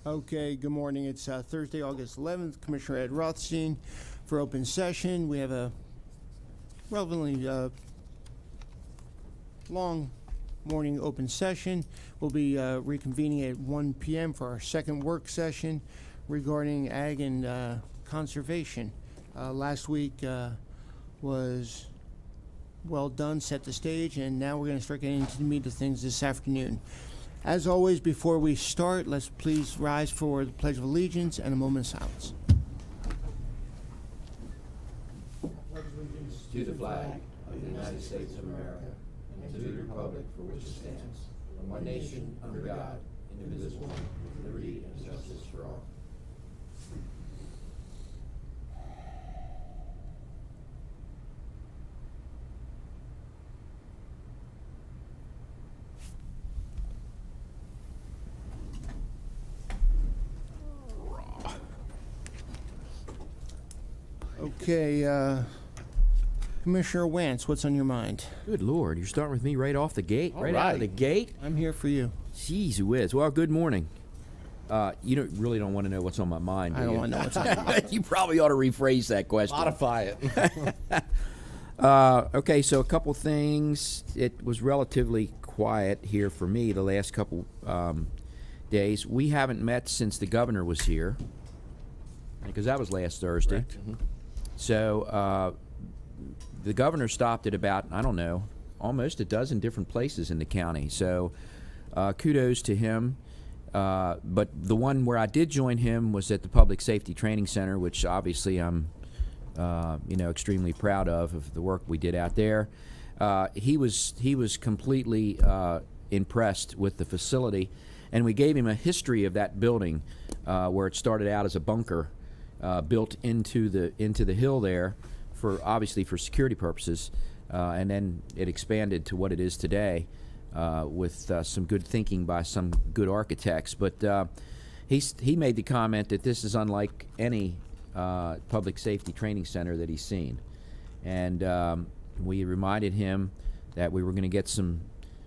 Okay, good morning. It's Thursday, August 11th. Commissioner Ed Rothstein for open session. We have a relatively long morning open session. We'll be reconvening at 1 p.m. for our second work session regarding ag and conservation. Last week was well done, set the stage, and now we're going to start getting into the meat of things this afternoon. As always, before we start, let's please rise for the Pledge of Allegiance and a moment of silence. To the flag of the United States of America, and to the republic for which it stands, one nation, under God, indivisible, with liberty and justice for all. Okay, Commissioner Wance, what's on your mind? Good Lord, you're starting with me right off the gate? All out right. of the gate? I'm here for you. Jeez whiz. Well, good morning. You really don't want to know what's on my mind, do I don't you? want to know what's on your mind. You probably ought to rephrase that question. Modify it. Okay, so a couple things. It was relatively quiet here for me the last couple days. We haven't met since the governor was here, because that was last Thursday. So the governor stopped at about, I don't know, almost a dozen different places in the county. So kudos to him. But the one where I did join him was at the Public Safety Training Center, which obviously I'm extremely proud of the work we did out there. He was completely impressed with the facility, and we gave him a history of that building, where it started out as a bunker built into the hill there, obviously for security purposes, and then it expanded to what it is today, with some good thinking by some good architects. But he made the comment that this is unlike any public safety training center that he's seen, and we reminded him that we were going to get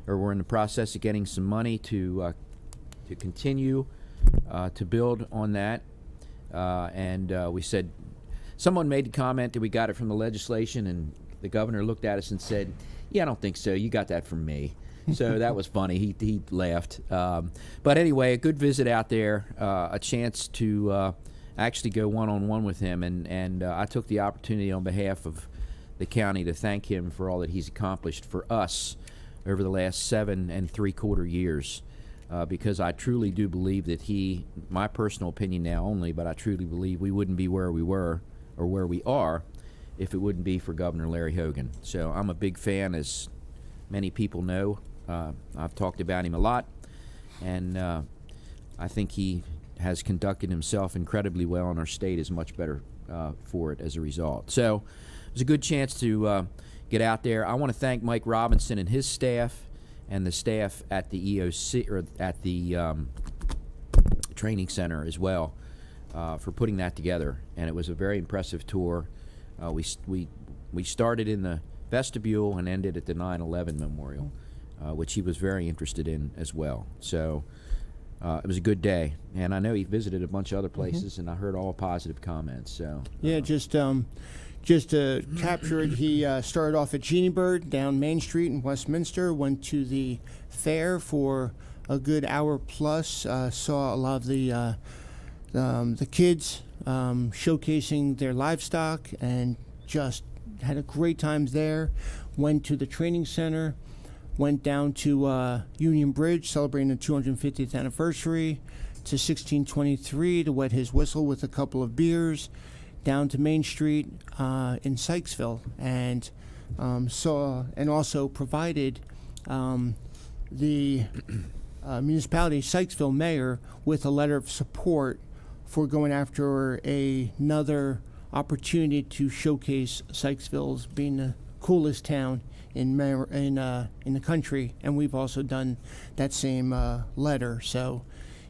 we're in the process of getting some money to continue to build on that. And we said, someone made the comment that we got it from the legislation, and the governor looked at us and said, "Yeah, I don't think so. You got that from me." So that was funny. He laughed. But anyway, a good visit out there, a chance to actually go one-on-one with him, and I took the opportunity on behalf of the county to thank him for all that he's accomplished for us over the last 7 3/4 years. Because I truly do believe that my personal opinion now only, but I truly believe we wouldn't be where we were or where we are if it wouldn't be for Governor Larry Hogan. So I'm a big fan, as many people know. I've talked about him a lot, and I think he has conducted himself incredibly well, and our state is much better for it as a result. So it was a good chance to get out there. I want to thank Mike Robinson and his staff, and the staff at the EOC, or at the training center as well, for putting that together. And it was a very impressive tour. We started in the vestibule and ended at the 9/11 memorial, which he was very interested in as well. So it was a good day. And I know he visited a bunch of other places, and I heard all positive comments. So Yeah, just to capture it, he started off at Genie Bird down Main Street in Westminster, went to the fair for a good hour plus, saw a lot of the kids showcasing their livestock, and just had a great time there. Went to the training center, went down to Union Bridge, celebrating the 250th anniversary, to 1623 to wet his whistle with a couple of beers, down to Main Street in Sykesville, and saw and also provided the municipality, Sykesville mayor, with a letter of support for going after another opportunity to showcase Sykesville's being the coolest town in the country, and we've also done that same letter. So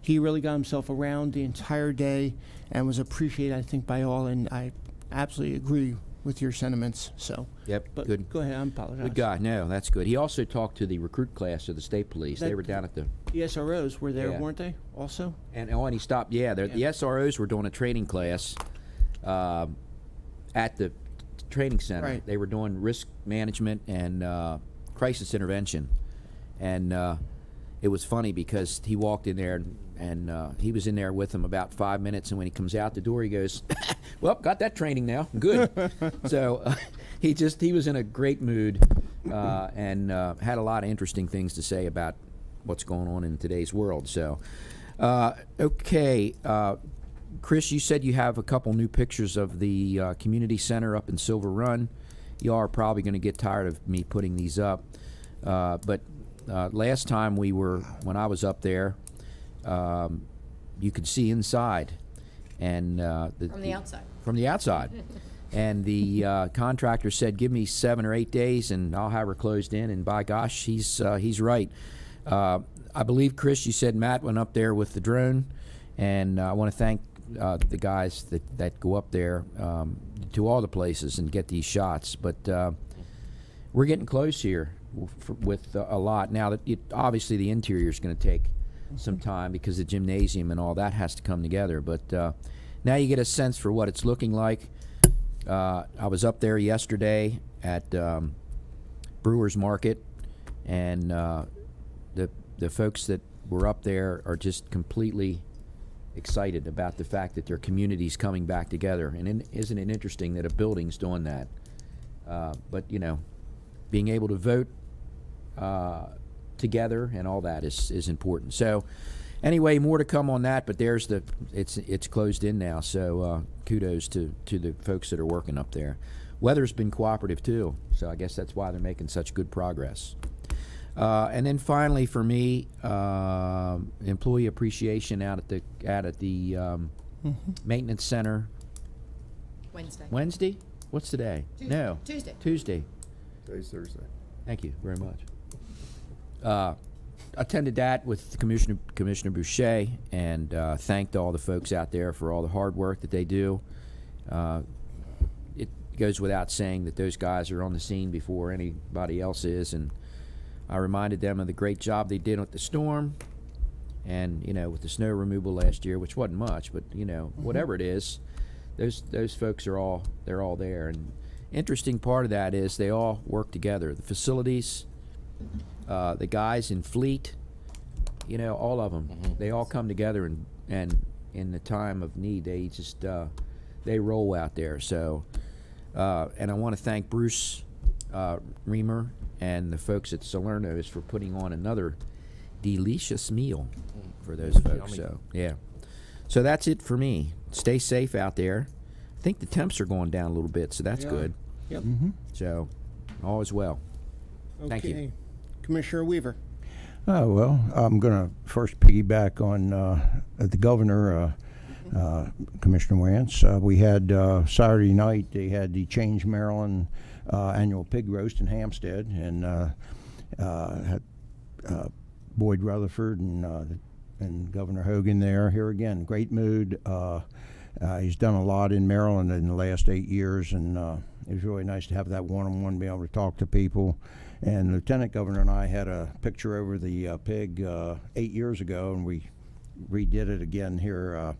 he really got himself around the entire day and was appreciated, I think, by all, and I absolutely agree with your sentiments. So, Yep, but good. go ahead. I apologize. Good guy. No, that's good. He also talked to the recruit class of the state police. They That- were down at the The SROs were there, Yeah. weren't they? Also. and he stopped. Yeah, the SROs were doing a training class at the training center. Right. They were doing risk management and crisis intervention, and it was funny because he walked in there and he was in there with them about 5 minutes, and when he comes out the door, he goes, "Well, got that training now. Good." So he was in a great mood and had a lot of interesting things to say about what's going on in today's world. So, okay. Chris, you said you have a couple new pictures of the community center up in Silver Run. You are probably going to get tired of me putting these up, but last time when I was up there, you could see inside, and From the outside. From the outside, and the contractor said, "Give me 7 or 8 days, and I'll have her closed in." And by gosh, he's right. I believe, Chris, you said Matt went up there with the drone, and I want to thank the guys that go up there to all the places and get these shots. But we're getting close here with a lot. Now, obviously the interior is going to take some time because the gymnasium and all that has to come together. But now you get a sense for what it's looking like. I was up there yesterday at Brewers Market, and the folks that were up there are just completely excited about the fact that their community's coming back together. And isn't it interesting that a building's doing that? But, being able to vote together and all that is important. So anyway, more to come on that, but it's closed in now. So kudos to the folks that are working up there. Weather's been cooperative too, so I guess that's why they're making such good progress. And then finally, for me, employee appreciation out at the maintenance center. Wednesday. Wednesday? What's today? Tuesday. No. Tuesday. Today's Thursday. Thank you very much. Attended that with Commissioner Boucher, and thanked all the folks out there for all the hard work that they do. It goes without saying that those guys are on the scene before anybody else is, and I reminded them of the great job they did with the storm, and with the snow removal last year, which wasn't much, but whatever it is, those folks are all there. And interesting part of that is they all work together. The facilities, the guys in fleet, all of them, they all come together, and in the time of need, they just they roll out there. So, and I want to thank Bruce Reamer and the folks at Salerno's for putting on another delicious meal for those folks. Yummy. So yeah, so that's it for me. Stay safe out there. I think the temps are going down a little bit, so that's They are. good. Yep. So all is well. Thank you. Okay. Commissioner Weaver. Oh, well, I'm going to first piggyback on the governor, Commissioner Wance. We had Saturday night, they had the Change Maryland annual pig roast in Hampstead, and had Boyd Rutherford and Governor Hogan there. Here again, great mood. He's done a lot in Maryland in the last 8 years, and it was really nice to have that one-on-one, be able to talk to people. And Lieutenant Governor and I had a picture over the pig 8 years ago, and we redid it again here.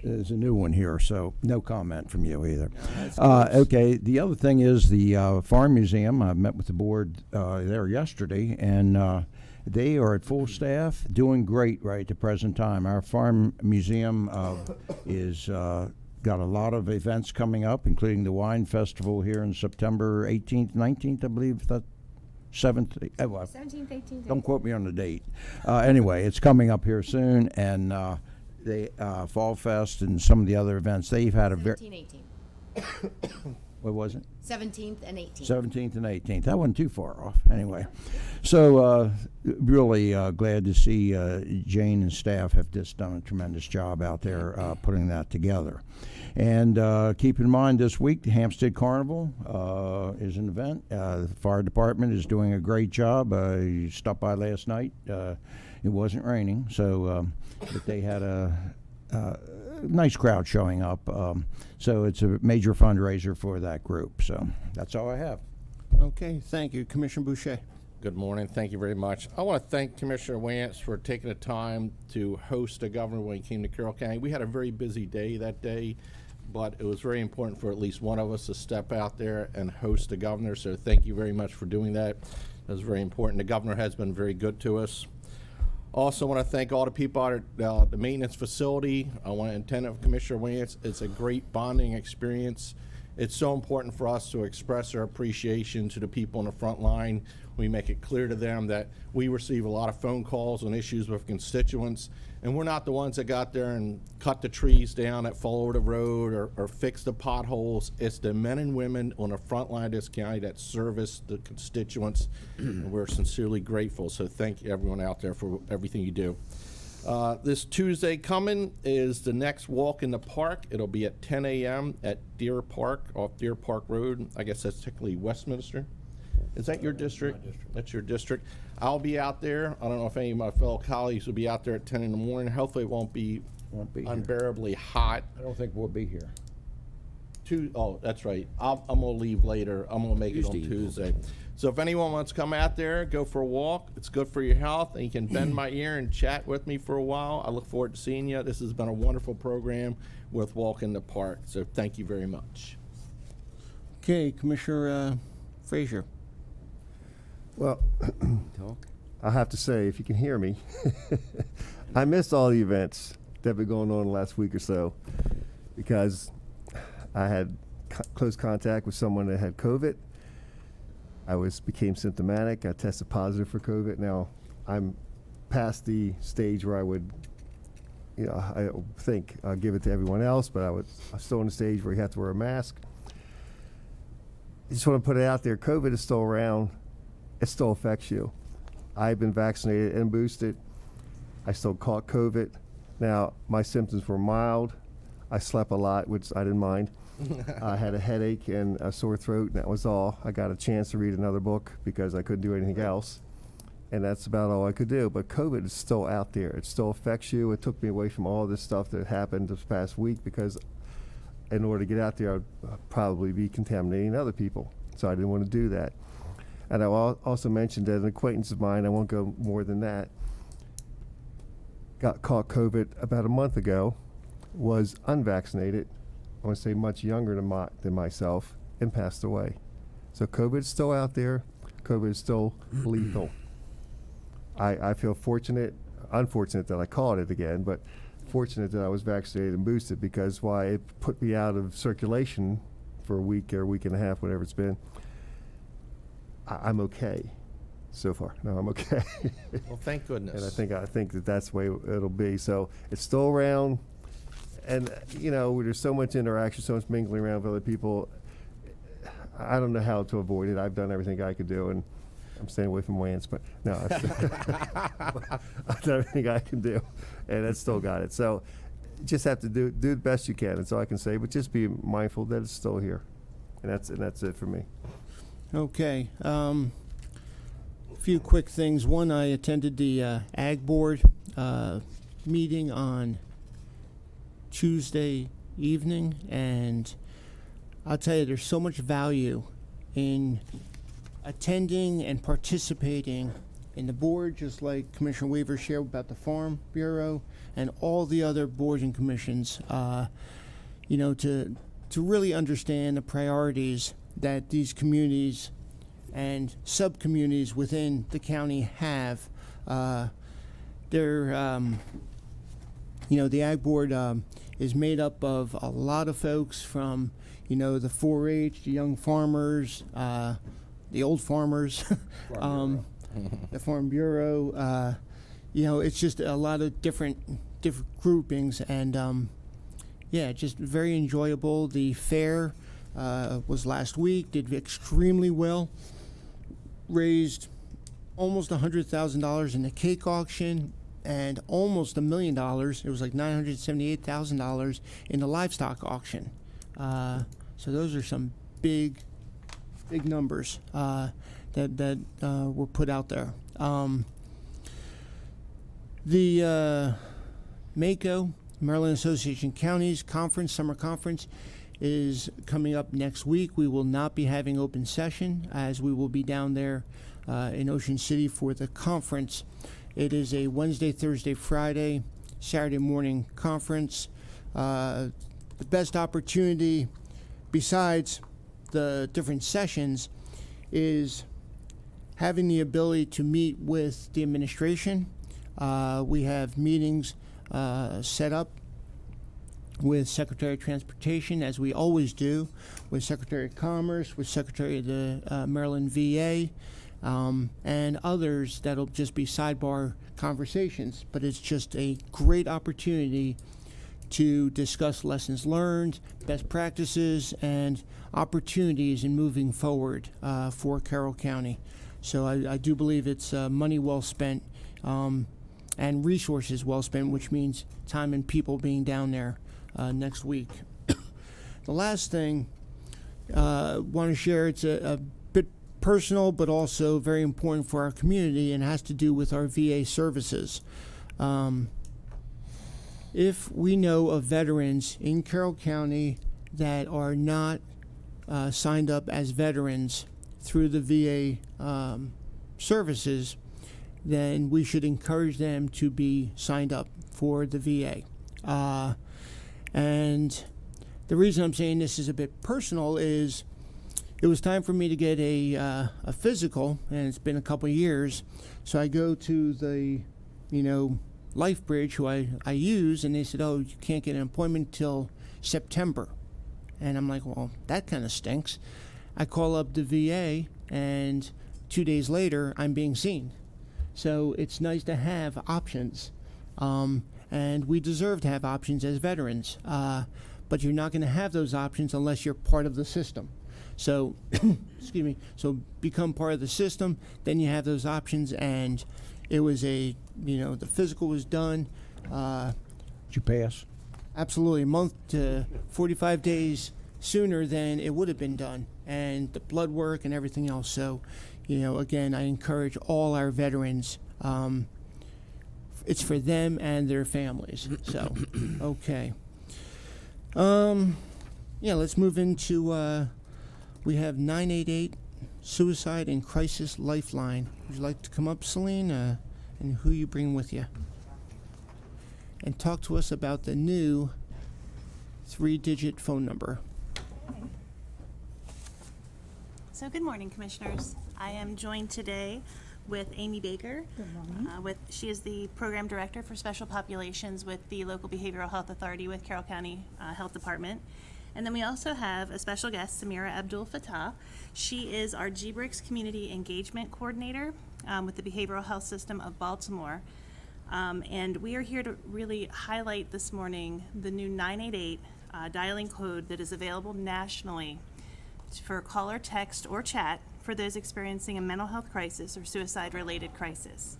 There's a new one here, so no comment from you either. Okay, the other thing is the Farm Museum. I met with the board there yesterday, and they are at full staff, doing great right at the present time. Our Farm Museum is got a lot of events coming up, including the Wine Festival here in September 18th, 19th, I believe, that 7th. 17th, 18th. Don't quote me on the date. Anyway, it's coming up here soon, and they Fall Fest and some of the other events. They've had a very 17th, 18th. what was it? 17th and 18th. 17th and 18th. That wasn't too far off. Anyway, so really glad to see Jane and staff have just done a tremendous job out there putting that together. And keep in mind, this week the Hampstead Carnival is an event. The fire department is doing a great job. You stopped by last night. It wasn't raining, so but they had a nice crowd showing up. So it's a major fundraiser for that group. So that's all I have. Okay, thank you. Commissioner Boucher. Good morning. Thank you very much. I want to thank Commissioner Wance for taking the time to host the governor when he came to Carroll County. We had a very busy day that day, but it was very important for at least one of us to step out there and host the governor. So thank you very much for doing that. It was very important. The governor has been very good to us. Also want to thank all the people out at the maintenance facility. I want to intend of Commissioner Wance. It's a great bonding experience. It's so important for us to express our appreciation to the people on the front line. We make it clear to them that we receive a lot of phone calls on issues with constituents, and we're not the ones that got there and cut the trees down that fall over the road or fix the potholes. It's the men and women on the front line of this county that service the constituents, and we're sincerely grateful. So thank you everyone out there for everything you do. This Tuesday coming is the next walk in the park. It'll be at 10 a.m. at Deer Park, off Deer Park Road. I guess that's technically Westminster. Is that your district? That's your district. I'll be out there. I don't know if any of my fellow colleagues will be out there at 10 in the morning. Hopefully it won't be Here. unbearably hot. I don't think we'll be here. Oh, that's right. I'm going to leave later. I'm going to make it on Tuesday. So if anyone wants to come out there, go for a walk. It's good for your health, and you can bend my ear and chat with me for a while. I look forward to seeing you. This has been a wonderful program with Walk in the Park. So thank you very much. Okay, Commissioner Frazier. Well, Talk. I have to say, if you can hear me, I missed all the events that have been going on the last week or so because I had close contact with someone that had COVID. I became symptomatic. I tested positive for COVID. Now, I'm past the stage where I would, I think I'll give it to everyone else, but I'm still in the stage where you have to wear a mask. I just want to put it out there. COVID is still around. It still affects you. I've been vaccinated and boosted. I still caught COVID. Now, my symptoms were mild. I slept a lot, which I didn't mind. I had a headache and a sore throat, and that was all. I got a chance to read another book because I couldn't do anything else. And that's about all I could do. But COVID is still out there. It still affects you. It took me away from all this stuff that happened this past week because in order to get out there, I'd probably be contaminating other people. So I didn't want to do that. And I also mentioned that an acquaintance of mine, I won't go more than that, got caught COVID about a month ago, was unvaccinated, I want to say much younger than myself, and passed away. So COVID's still out there. COVID is still lethal. I feel unfortunate that I caught it again, but fortunate that I was vaccinated and boosted because why it put me out of circulation for a week or a week and a half, whatever it's been. I'm okay so far. No, I'm okay. Well, thank goodness. And I think that's the way it'll be. So it's still around, and there's so much interaction, so much mingling around with other people. I don't know how to avoid it. I've done everything I could do, and I'm staying away from Wance, but no, I've done everything I can do, and it's still got it. So just have to do the best you can. That's all I can say. But just be mindful that it's still here, and that's it for me. Okay. A few quick things. One, I attended the Ag Board meeting on Tuesday evening, and I'll tell you, there's so much value in attending and participating in the board, just like Commissioner Weaver shared about the Farm Bureau and all the other boards and commissions, to really understand the priorities that these communities and sub-communities within the county have. The Ag Board is made up of a lot of folks from, the 4-H, the young farmers, the old farmers, the Farm Bureau. It's just a lot of different groupings, and just very enjoyable. The fair was last week, did extremely well, raised almost $100,000 in the cake auction and almost $1 million. It was like $978,000 in the livestock auction. So those are some big numbers that were put out there. The Mako Maryland Association of Counties Conference, Summer Conference, is coming up next week. We will not be having open session as we will be down there in Ocean City for the conference. It is a Wednesday, Thursday, Friday, Saturday morning conference. The best opportunity, besides the different sessions, is having the ability to meet with the administration. We have meetings set up with Secretary of Transportation, as we always do, with Secretary of Commerce, with Secretary of the Maryland VA, and others that'll just be sidebar conversations. But it's just a great opportunity to discuss lessons learned, best practices, and opportunities in moving forward for Carroll County. So I do believe it's money well spent and resources well spent, which means time and people being down there next week. The last thing I want to share, it's a bit personal but also very important for our community, and has to do with our VA services. If we know of veterans in Carroll County that are not signed up as veterans through the VA services, then we should encourage them to be signed up for the VA. And the reason I'm saying this is a bit personal is it was time for me to get a physical, and it's been a couple of years. So I go to the, LifeBridge, who I use, and they said, oh, you can't get an appointment till September. And I'm like, well, that kind of stinks. I call up the VA, and 2 days later, I'm being seen. So it's nice to have options. And we deserve to have options as veterans. But you're not going to have those options unless you're part of the system. So, excuse me, so become part of the system, then you have those options. And it was the physical was done. Did you pass? Absolutely, a month to 45 days sooner than it would have been done, and the blood work and everything else. So, again, I encourage all our veterans. It's for them and their families. So, okay. Let's move into. We have 988 Suicide and Crisis Lifeline. Would you like to come up, Celine, and who you bring with you? And talk to us about the new 3-digit phone number. So good morning, Commissioners. I am joined today with Amy Baker. Good morning. She is the Program Director for Special Populations with the Local Behavioral Health Authority with Carroll County Health Department. And then we also have a special guest, Samira Abdul Fattah. She is our GBRICS Community Engagement Coordinator with the Behavioral Health System of Baltimore. And we are here to really highlight this morning the new 988 dialing code that is available nationally for call or text or chat for those experiencing a mental health crisis or suicide-related crisis.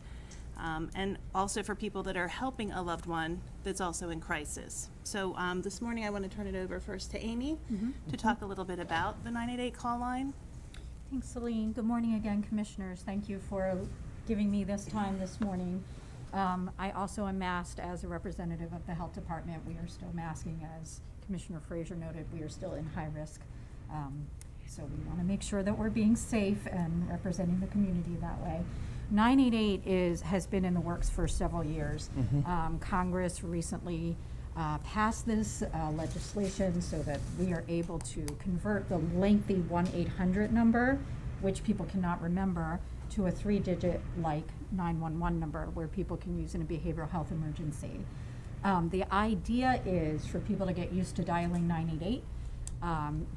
And also for people that are helping a loved one that's also in crisis. So this morning I want to turn it over first to Amy to talk a little bit about the 988 call line. Thanks, Celine. Good morning again, Commissioners. Thank you for giving me this time this morning. I also am masked as a representative of the Health Department. We are still masking, as Commissioner Frazier noted. We are still in high risk. So we want to make sure that we're being safe and representing the community that way. 988 has been in the works for several years. Congress recently passed this legislation so that we are able to convert the lengthy 1-800 number, which people cannot remember, to a 3-digit like 911 number where people can use in a behavioral health emergency. The idea is for people to get used to dialing 988,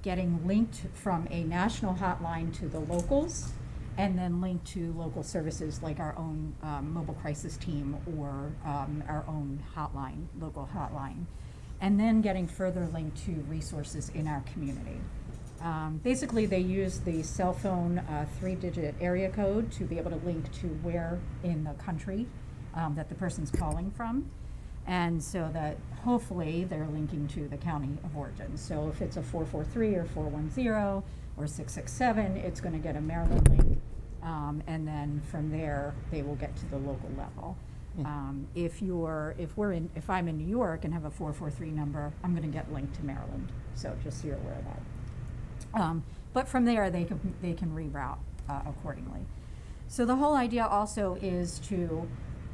getting linked from a national hotline to the locals, and then linked to local services like our own mobile crisis team or our own hotline, local hotline, and then getting further linked to resources in our community. Basically, they use the cell phone 3-digit area code to be able to link to where in the country that the person's calling from. And so that hopefully they're linking to the county of origin. So if it's a 443 or 410 or 667, it's going to get a Maryland link. And then from there, they will get to the local level. If I'm in New York and have a 443 number, I'm going to get linked to Maryland. So just so you're aware of that. But from there, they can reroute accordingly. So the whole idea also is to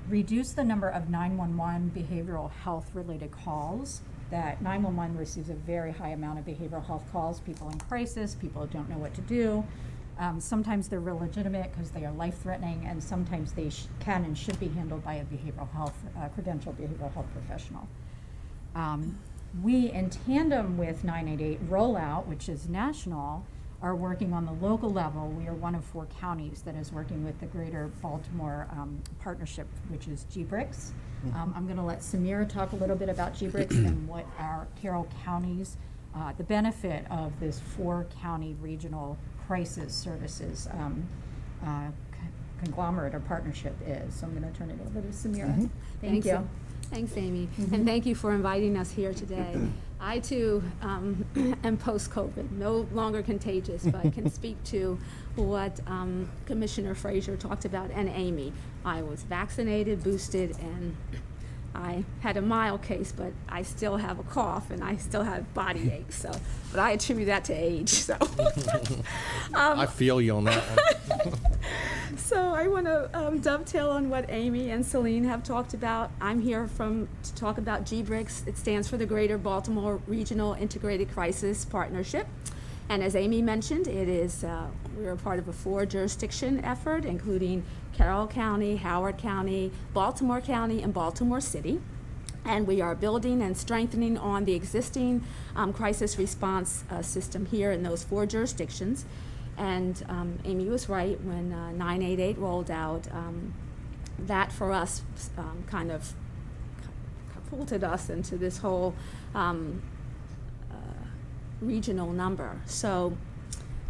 reduce the number of 911 behavioral health related calls. That 911 receives a very high amount of behavioral health calls, people in crisis, people who don't know what to do. Sometimes they're real legitimate because they are life-threatening, and sometimes they can and should be handled by a behavioral health, credentialed behavioral health professional. We, in tandem with 988 rollout, which is national, are working on the local level. We are one of 4 counties that is working with the Greater Baltimore Partnership, which is GBRICS. I'm going to let Samira talk a little bit about GBRICS and what our Carroll counties, the benefit of this 4-county regional crisis services conglomerate or partnership is. So I'm going to turn it over to Samira. Thank you. Thanks, Amy. And thank you for inviting us here today. I, too, am post-COVID, no longer contagious, but can speak to what Commissioner Frazier talked about, and Amy. I was vaccinated, boosted, and I had a mild case, but I still have a cough and I still have body aches. So, but I attribute that to age. So, I feel you on that one. So I want to dovetail on what Amy and Celine have talked about. I'm here to talk about GBRICS. It stands for the Greater Baltimore Regional Integrated Crisis Partnership. And as Amy mentioned, it is we're a part of a 4-jurisdiction effort, including Carroll County, Howard County, Baltimore County, and Baltimore City. And we are building and strengthening on the existing crisis response system here in those 4 jurisdictions. And Amy was right when 988 rolled out. That for us kind of catapulted us into this whole regional number. So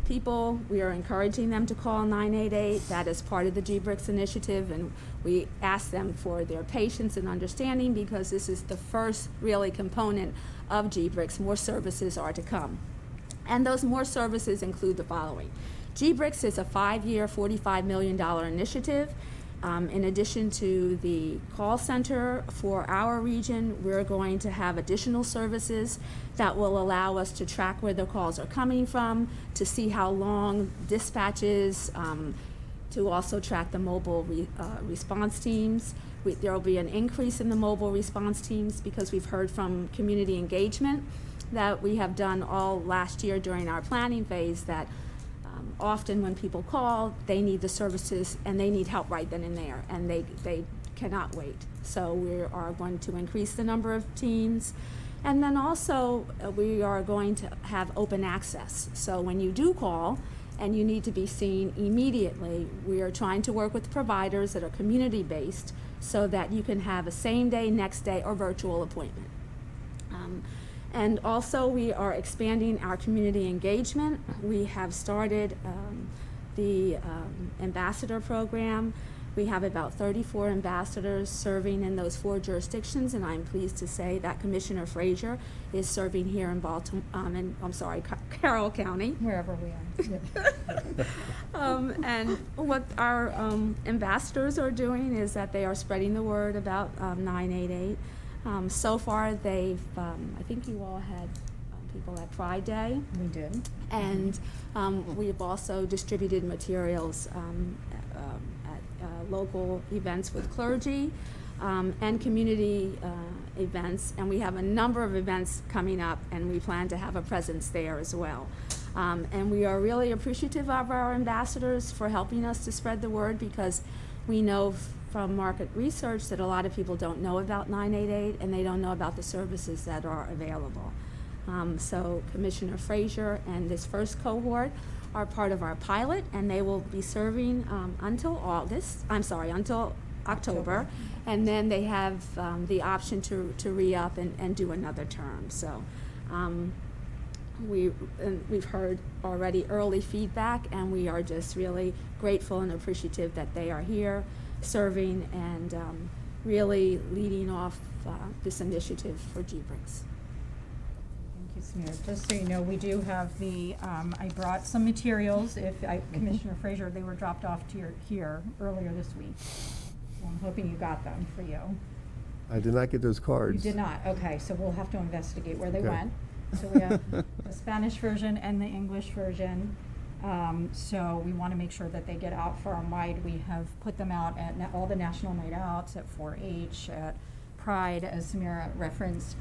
people, we are encouraging them to call 988. That is part of the GBRICS initiative, and we ask them for their patience and understanding because this is the first really component of GBRICS. More services are to come. And those more services include the following. GBRICS is a 5-year, $45 million initiative. In addition to the call center for our region, we're going to have additional services that will allow us to track where the calls are coming from, to see how long dispatches, to also track the mobile response teams. There will be an increase in the mobile response teams because we've heard from community engagement that we have done all last year during our planning phase that often when people call, they need the services and they need help right then and there, and they cannot wait. So we are going to increase the number of teams. And then also we are going to have open access. So when you do call and you need to be seen immediately, we are trying to work with providers that are community-based so that you can have a same-day, next-day, or virtual appointment. And also we are expanding our community engagement. We have started the ambassador program. We have about 34 ambassadors serving in those 4 jurisdictions, and I'm pleased to say that Commissioner Frazier is serving here in Carroll County. Wherever we are. And what our ambassadors are doing is that they are spreading the word about 988. So far, they've, I think you all had people at Pride Day. We did. And we've also distributed materials at local events with clergy and community events. And we have a number of events coming up, and we plan to have a presence there as well. And we are really appreciative of our ambassadors for helping us to spread the word, because we know from market research that a lot of people don't know about 988 and they don't know about the services that are available. So Commissioner Frazier and this first cohort are part of our pilot, and they will be serving until October, and then they have the option to re-up and do another term. So we've heard already early feedback, and we are just really grateful and appreciative that they are here serving and really leading off this initiative for GBRICS. Thank you, Samira. Just so you know, we do have the, I brought some materials. Commissioner Frazier, they were dropped off to here earlier this week. I'm hoping you got them for you. I did not get those You cards. did not, okay, so we'll have to investigate where they Okay. went. So we have the Spanish version and the English version. So we want to make sure that they get out far and wide. We have put them out at all the national night outs, at 4-H, at Pride, as Samira referenced.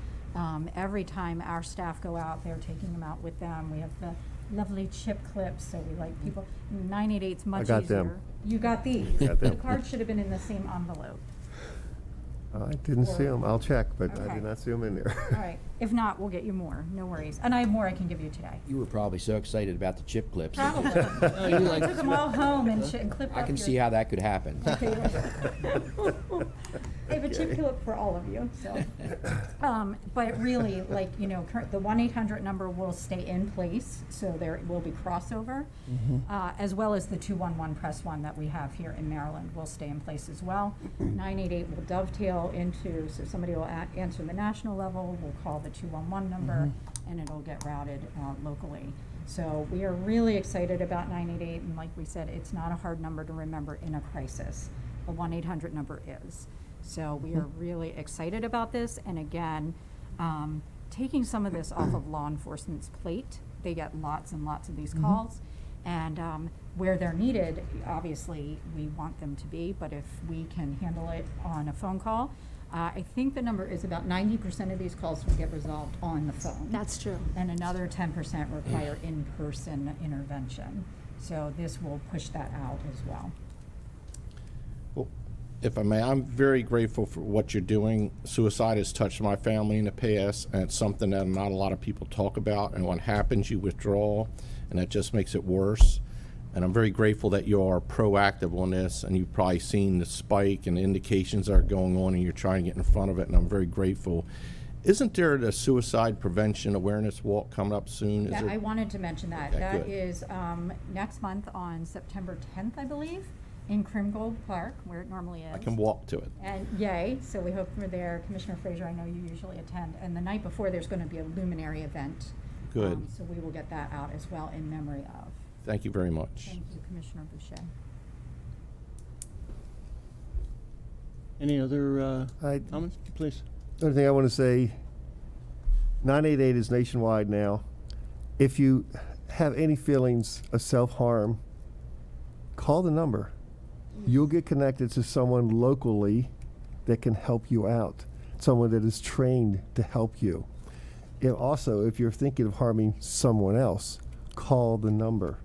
Every time our staff go out, they're taking them out with them. We have the lovely chip clips, so we like people. 988's much easier. got them. You got these. Got them. The card should have been in the same envelope. I didn't see them. I'll check, but I Okay. did not see them in there. All right, if not, we'll get you more, no worries. And I have more I can give you today. You were probably so excited about the chip clips. Probably. Oh, you I like took them all home and clipped I up can your- see how that could happen. I have a chip clip for all of you, so. But really, like, you know, the 1-800 number will stay in place, so there will be crossover. As well as the 211 press one that we have here in Maryland will stay in place as well. 988 will dovetail into, so somebody will answer the national level, we'll call the 211 number, and it'll get routed locally. So we are really excited about 988, and like we said, it's not a hard number to remember in a crisis. The 1-800 number is. So we are really excited about this, and again, taking some of this off of law enforcement's plate. They get lots and lots of these calls, and where they're needed, obviously, we want them to be, but if we can handle it on a phone call, I think the number is about 90% of these calls will get resolved on the phone. That's true. And another 10% require in-person intervention. So this will push that out as well. Well, if I may, I'm very grateful for what you're doing. Suicide has touched my family in the past, and it's something that not a lot of people talk about. And when it happens, you withdraw, and that just makes it worse. And I'm very grateful that you are proactive on this, and you've probably seen the spike and the indications that are going on, and you're trying to get in front of it, and I'm very grateful. Isn't there the suicide prevention awareness walk coming up soon? Is Yeah, there- I wanted to mention that. Okay, That good. is next month on September 10th, I believe, in Crimgold Park, where it normally is. I can walk to it. And yay, so we hope we're there. Commissioner Frazier, I know you usually attend. And the night before, there's going to be a luminary event. Good. So we will get that out as well in memory of. Thank you very much. Thank you, Commissioner Boucher. Any other I, comments, please? the only thing I want to say, 988 is nationwide now. If you have any feelings of self-harm, call the number. You'll get connected to someone locally that can help you out, someone that is trained to help you. And also, if you're thinking of harming someone else, call the number.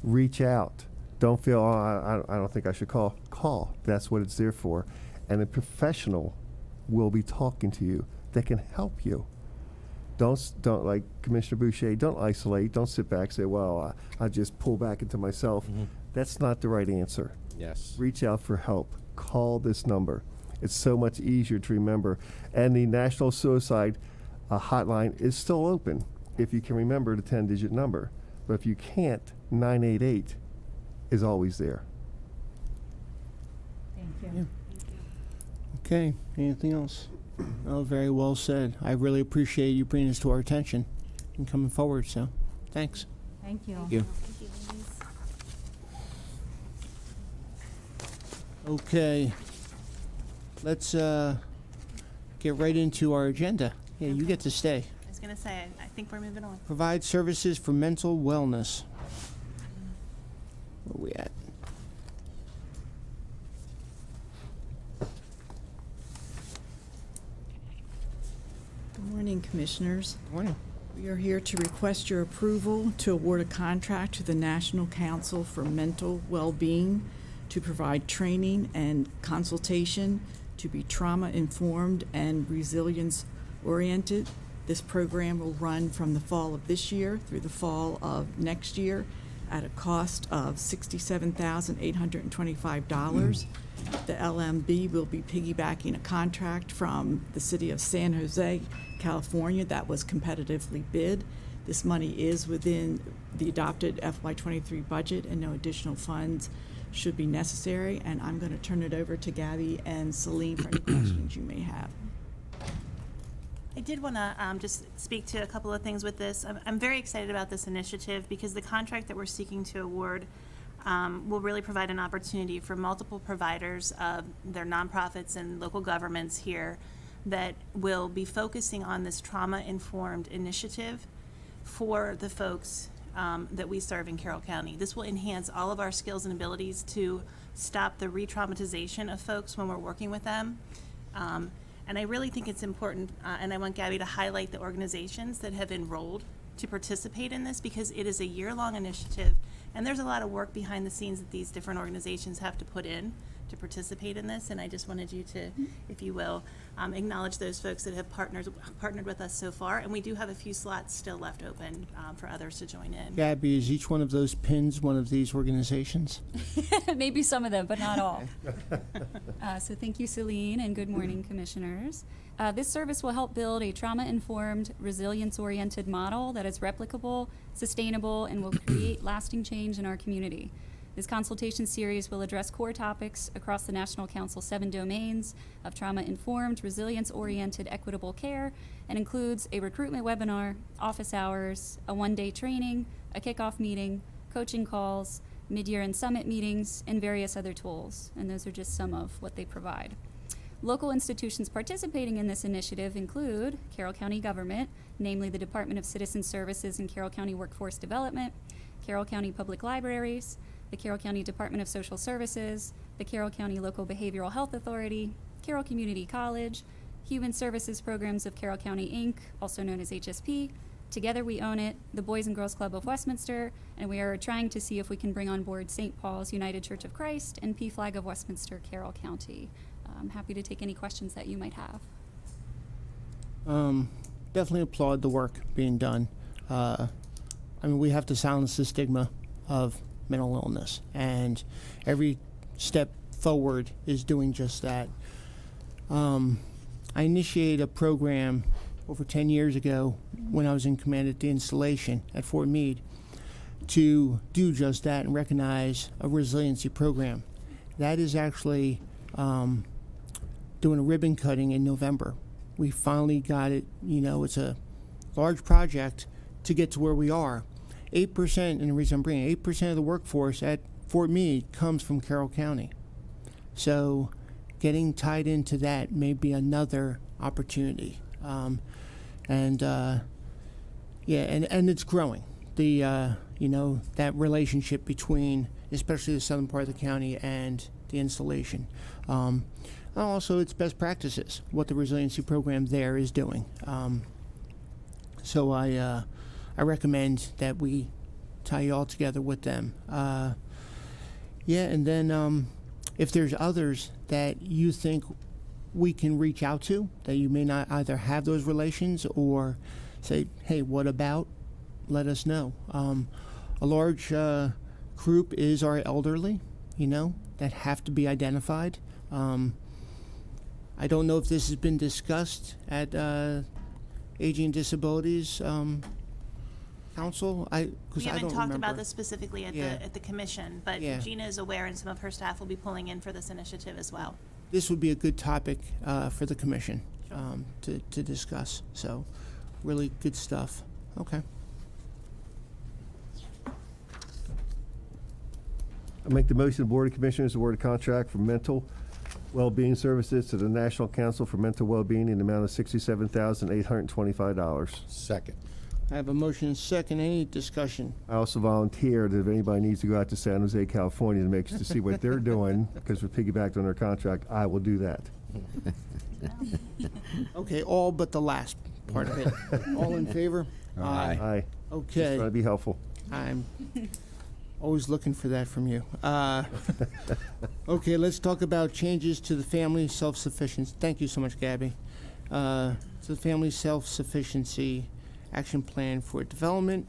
Reach out. Don't feel, oh, I don't think I should call. Call. That's what it's there for. And a professional will be talking to you that can help you. Don't like Commissioner Boucher, don't isolate. Don't sit back and say, well, I just pull back into myself. That's not the right answer. Yes. Reach out for help. Call this number. It's so much easier to remember. And the National Suicide Hotline is still open if you can remember the 10-digit number. But if you can't, 988 is always there. Thank you. Yeah. Okay, anything else? Oh, very well said. I really appreciate you bringing this to our attention and coming forward, so thanks. Thank you. You. Thank you, ladies. Okay, let's get right into our agenda. Yeah, you get to stay. I was gonna say, I think we're moving on. Provide services for mental wellness. Where we at? Good morning, Commissioners. Morning. We are here to request your approval to award a contract to the National Council for Mental Well-Being to provide training and consultation to be trauma-informed and resilience-oriented. This program will run from the fall of this year through the fall of next year at a cost of $67,825. The LMB will be piggybacking a contract from the city of San Jose, California, that was competitively bid. This money is within the adopted FY23 budget, and no additional funds should be necessary. And I'm going to turn it over to Gabby and Celine for any questions you may have. I did want to just speak to a couple of things with this. I'm very excited about this initiative because the contract that we're seeking to award will really provide an opportunity for multiple providers of their nonprofits and local governments here that will be focusing on this trauma-informed initiative for the folks that we serve in Carroll County. This will enhance all of our skills and abilities to stop the re-traumatization of folks when we're working with them. And I really think it's important, and I want Gabby to highlight the organizations that have enrolled to participate in this, because it is a year-long initiative, and there's a lot of work behind the scenes that these different organizations have to put in to participate in this, and I just wanted you to, if you will, acknowledge those folks that have partnered with us so far, and we do have a few slots still left open for others to join in. Gabby, is each one of those pins one of these organizations? Maybe some of them, but not all. So thank you, Celine, and good morning, commissioners. This service will help build a trauma-informed, resilience-oriented model that is replicable, sustainable, and will create lasting change in our community. This consultation series will address core topics across the National Council's 7 domains of trauma-informed, resilience-oriented, equitable care, and includes a recruitment webinar, office hours, a one-day training, a kickoff meeting, coaching calls, mid-year and summit meetings, and various other tools. And those are just some of what they provide. Local institutions participating in this initiative include Carroll County government, namely the Department of Citizen Services and Carroll County Workforce Development, Carroll County Public Libraries, the Carroll County Department of Social Services, the Carroll County Local Behavioral Health Authority, Carroll Community College, Human Services Programs of Carroll County, Inc., also known as HSP, Together We Own It, the Boys and Girls Club of Westminster, and we are trying to see if we can bring on board St. Paul's United Church of Christ and PFLAG of Westminster, Carroll County. I'm happy to take any questions that you might have. Definitely applaud the work being done. I mean, we have to silence the stigma of mental illness, and every step forward is doing just that. I initiated a program over 10 years ago when I was in command at the installation at Fort Meade to do just that and recognize a resiliency program. That is actually doing a ribbon cutting in November. We finally got it. You know, it's a large project to get to where we are. 8%, and the reason I'm bringing 8% of the workforce at Fort Meade comes from Carroll County. So getting tied into that may be another opportunity. And it's growing. The, you know, that relationship between, especially the southern part of the county and the installation. Also, it's best practices, what the resiliency program there is doing. So I recommend that we tie you all together with them. And then if there's others that you think we can reach out to, that you may not either have those relations or say, hey, what about? Let us know. A large group is our elderly, you know, that have to be identified. I don't know if this has been discussed at Aging and Disabilities Council. We haven't talked about this specifically at Yeah. the commission, but Yeah. Gina is aware, and some of her staff will be pulling in for this initiative as well. This would be a good topic for the commission to discuss. So, really good stuff. Okay. I make the motion, the Board of Commissioners award a contract for mental well-being services to the National Council for Mental Well-being in the amount of $67,825. Second. I have a motion and second. Any discussion? I also volunteered that if anybody needs to go out to San Jose, California to see what they're doing, because we're piggybacked on their contract, I will do that. Okay, all but the last part of it. All in favor? Aye. Aye. Okay. Just trying to be helpful. I'm always looking for that from you. Okay, let's talk about changes to the family self-sufficiency. Thank you so much, Gabby. To the Family Self-Sufficiency Action Plan for Development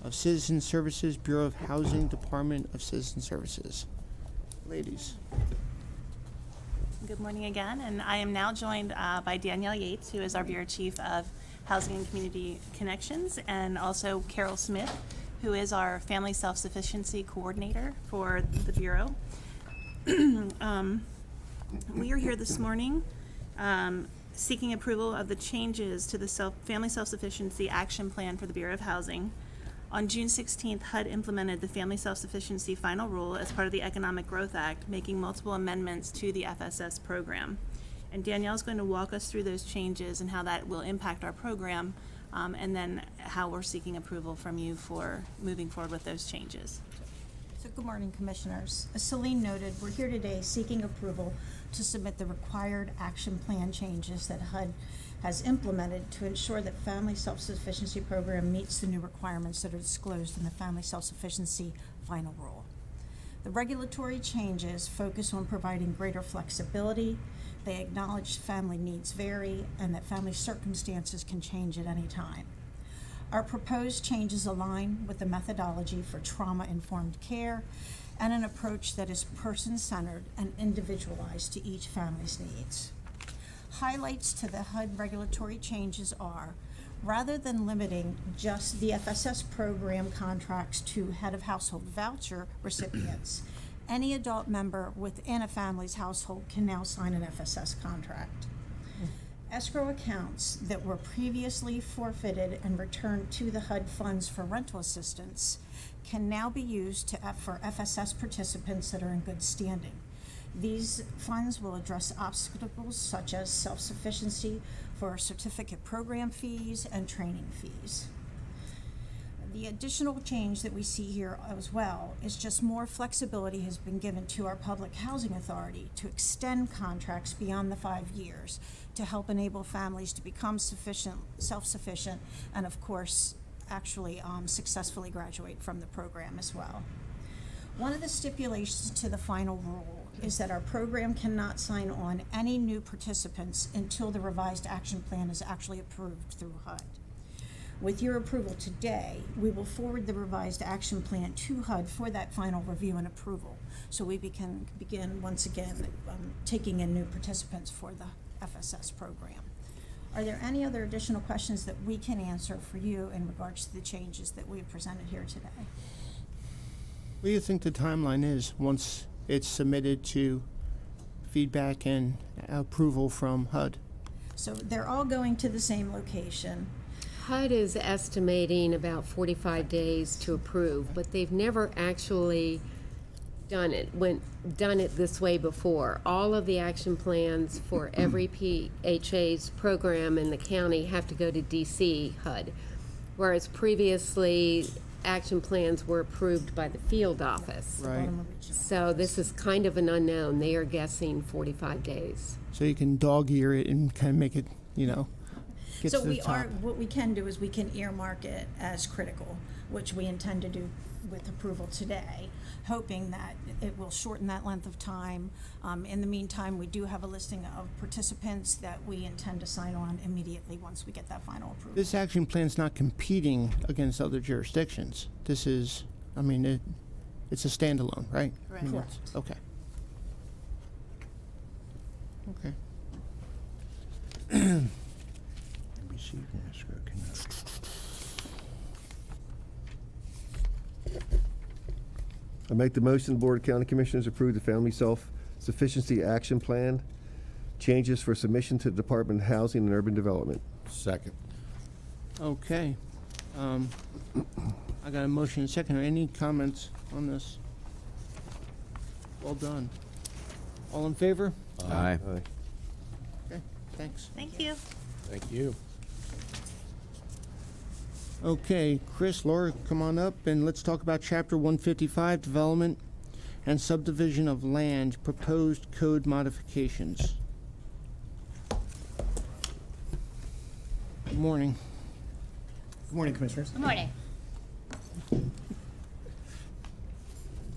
of Citizen Services, Bureau of Housing, Department of Citizen Services. Ladies. Good morning again, and I am now joined by Danielle Yates, who is our Bureau Chief of Housing and Community Connections, and also Carol Smith, who is our Family Self-Sufficiency Coordinator for the Bureau. We are here this morning seeking approval of the changes to the Family Self-Sufficiency Action Plan for the Bureau of Housing. On June 16th, HUD implemented the Family Self-Sufficiency Final Rule as part of the Economic Growth Act, making multiple amendments to the FSS program. And Danielle's going to walk us through those changes and how that will impact our program, and then how we're seeking approval from you for moving forward with those changes. So good morning, Commissioners. As Celine noted, we're here today seeking approval to submit the required action plan changes that HUD has implemented to ensure that Family Self-Sufficiency Program meets the new requirements that are disclosed in the Family Self-Sufficiency Final Rule. The regulatory changes focus on providing greater flexibility. They acknowledge family needs vary and that family circumstances can change at any time. Our proposed changes align with the methodology for trauma-informed care and an approach that is person-centered and individualized to each family's needs. Highlights to the HUD regulatory changes are, rather than limiting just the FSS program contracts to head of household voucher recipients, any adult member within a family's household can now sign an FSS contract. Escrow accounts that were previously forfeited and returned to the HUD funds for rental assistance can now be used for FSS participants that are in good standing. These funds will address obstacles such as self-sufficiency for certificate program fees and training fees. The additional change that we see here as well is just more flexibility has been given to our Public Housing Authority to extend contracts beyond the 5 years to help enable families to become self-sufficient, and of course, actually successfully graduate from the program as well. One of the stipulations to the final rule is that our program cannot sign on any new participants until the revised action plan is actually approved through HUD. With your approval today, we will forward the revised action plan to HUD for that final review and approval, so we can begin once again taking in new participants for the FSS program. Are there any other additional questions that we can answer for you in regards to the changes that we have presented here today? What do you think the timeline is once it's submitted to feedback and approval from HUD? So they're all going to the same location. HUD is estimating about 45 days to approve, but they've never actually done it this way before. All of the action plans for every PHA's program in the county have to go to DC HUD, whereas previously action plans were approved by the field office. Right. So this is kind of an unknown. They are guessing 45 days. So you can dog ear it and kind of make it, get So to the top. what we can do is we can earmark it as critical, which we intend to do with approval today, hoping that it will shorten that length of time. In the meantime, we do have a listing of participants that we intend to sign on immediately once we get that final approval. This action plan's not competing against other jurisdictions. This is, it's a standalone, right? Correct. Correct. Okay. Okay. I make the motion, the Board of County Commissioners approve the Family Self-Sufficiency Action Plan, changes for submission to the Department of Housing and Urban Development. Second. Okay. I got a motion and a second. Any comments on this? Well done. All in favor? Aye. Aye. Okay, thanks. Thank you. Thank you. Okay, Chris, Laura, come on up and let's talk about Chapter 155, Development and Subdivision of Land, Proposed Code Modifications. Good morning. Good morning, Commissioners. Good morning.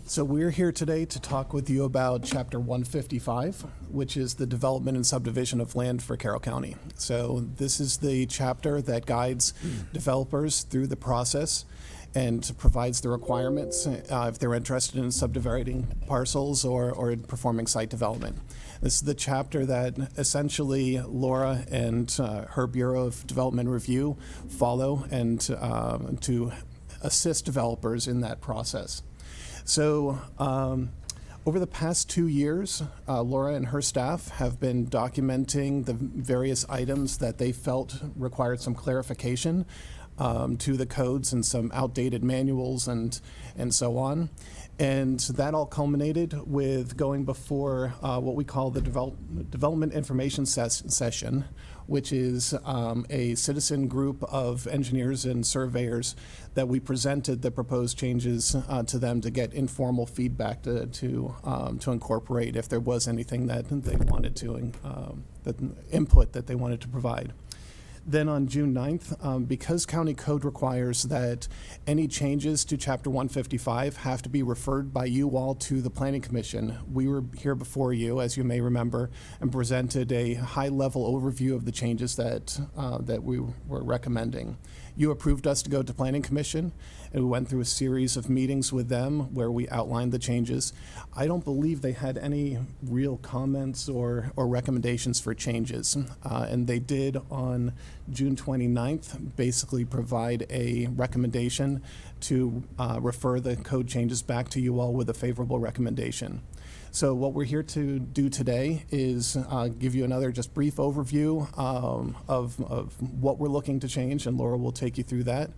So we're here today to talk with you about Chapter 155, which is the development and subdivision of land for Carroll County. So this is the chapter that guides developers through the process and provides the requirements if they're interested in subdividing parcels or in performing site development. This is the chapter that essentially Laura and her Bureau of Development Review follow and to assist developers in that process. So over the past 2 years, Laura and her staff have been documenting the various items that they felt required some clarification to the codes and some outdated manuals and so on. And that all culminated with going before what we call the Development Information Session, which is a citizen group of engineers and surveyors that we presented the proposed changes to them to get informal feedback to incorporate if there was anything that they wanted to, that input that they wanted to provide. Then on June 9th, because county code requires that any changes to Chapter 155 have to be referred by you all to the Planning Commission, we were here before you, as you may remember, and presented a high-level overview of the changes that we were recommending. You approved us to go to Planning Commission, and we went through a series of meetings with them where we outlined the changes. I don't believe they had any real comments or recommendations for changes. And they did on June 29th basically provide a recommendation to refer the code changes back to you all with a favorable recommendation. So what we're here to do today is give you another just brief overview of what we're looking to change, and Laura will take you through that.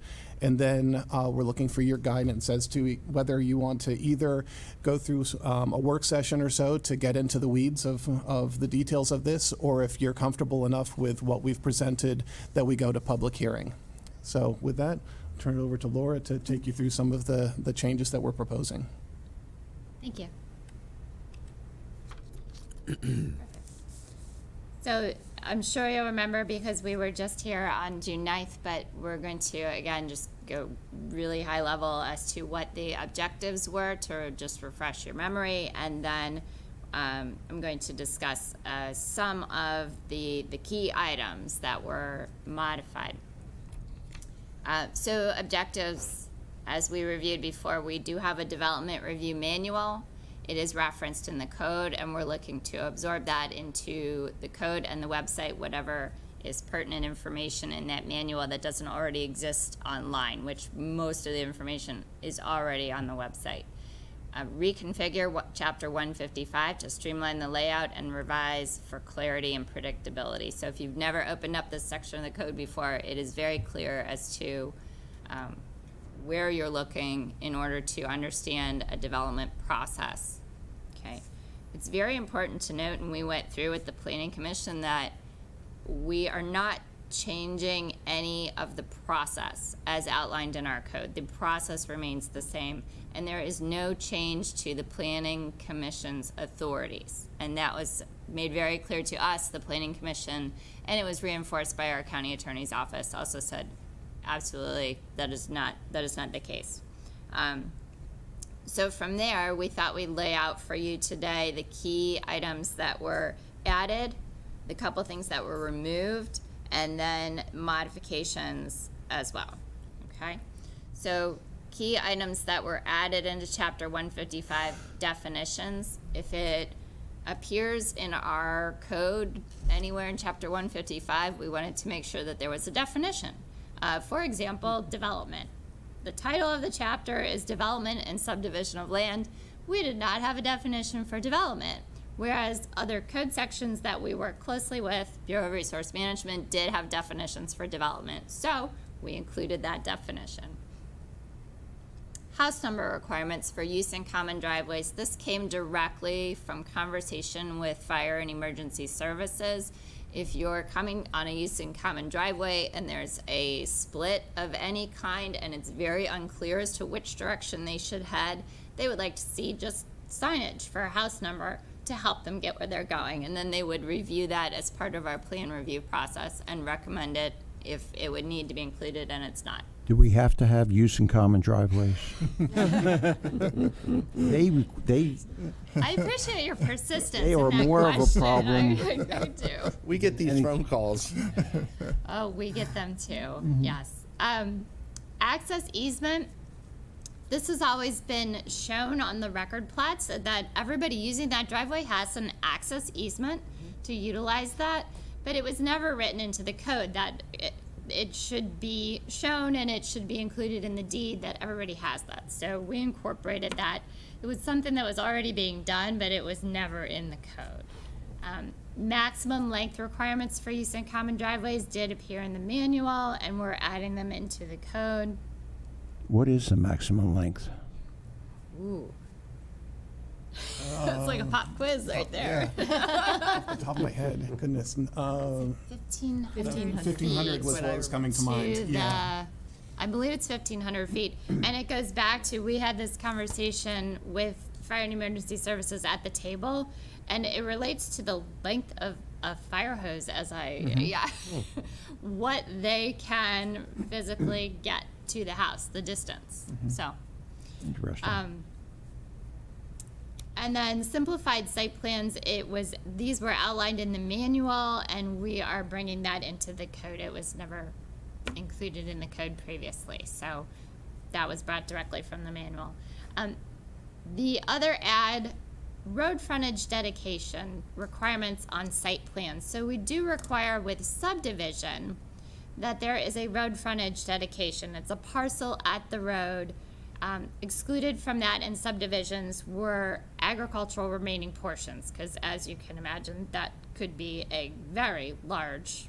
And then we're looking for your guidance as to whether you want to either go through a work session or so to get into the weeds of the details of this, or if you're comfortable enough with what we've presented that we go to public hearing. So with that, I'll turn it over to Laura to take you through some of the changes that we're proposing. Thank you. So I'm sure you'll remember because we were just here on June 9th, but we're going to, again, just go really high level as to what the objectives were to just refresh your memory. And then I'm going to discuss some of the key items that were modified. So objectives, as we reviewed before, we do have a development review manual. It is referenced in the code, and we're looking to absorb that into the code and the website, whatever is pertinent information in that manual that doesn't already exist online, which most of the information is already on the website. Reconfigure Chapter 155 to streamline the layout and revise for clarity and predictability. So if you've never opened up this section of the code before, it is very clear as to where you're looking in order to understand a development process. Okay, it's very important to note, and we went through with the Planning Commission, that we are not changing any of the process as outlined in our code. The process remains the same, and there is no change to the Planning Commission's authorities. And that was made very clear to us, the Planning Commission, and it was reinforced by our county attorney's office, also said, absolutely, that is not the case. So from there, we thought we'd lay out for you today the key items that were added, the couple things that were removed, and then modifications as well, okay? So key items that were added into Chapter 155, definitions. If it appears in our code anywhere in Chapter 155, we wanted to make sure that there was a definition. For example, development. The title of the chapter is Development and Subdivision of Land. We did not have a definition for development, whereas other code sections that we work closely with, Bureau of Resource Management, did have definitions for development. So we included that definition. House number requirements for use in common driveways. This came directly from conversation with Fire and Emergency Services. If you're coming on a use in common driveway and there's a split of any kind and it's very unclear as to which direction they should head, they would like to see just signage for a house number to help them get where they're going. And then they would review that as part of our plan review process and recommend it if it would need to be included, and it's not. Do we have to have use in common driveways? They I appreciate your persistence. They in are that more of a question. problem. I do. We get these phone calls. Oh, we get them too. Yes. Access easement. This has always been shown on the record plats that everybody using that driveway has an access easement to utilize that, but it was never written into the code that it should be shown and it should be included in the deed that everybody has that. So we incorporated that. It was something that was already being done, but it was never in the code. Maximum length requirements for use in common driveways did appear in the manual, and we're adding them into the code. What is the maximum length? Ooh. That's like a pop quiz right there. Off the top of my head, goodness. 1500 was what was coming to mind. Yeah. I believe it's 1,500 feet. And it goes back to, we had this conversation with Fire and Emergency Services at the table, and it relates to the length of a fire hose what they can physically get to the house, the distance. So. Interesting. And then simplified site plans, these were outlined in the manual, and we are bringing that into the code. It was never included in the code previously, so that was brought directly from the manual. The other road frontage dedication requirements on site plans. So we do require with subdivision that there is a road frontage dedication. It's a parcel at the road. Excluded from that in subdivisions were agricultural remaining portions, because as you can imagine, that could be a very large,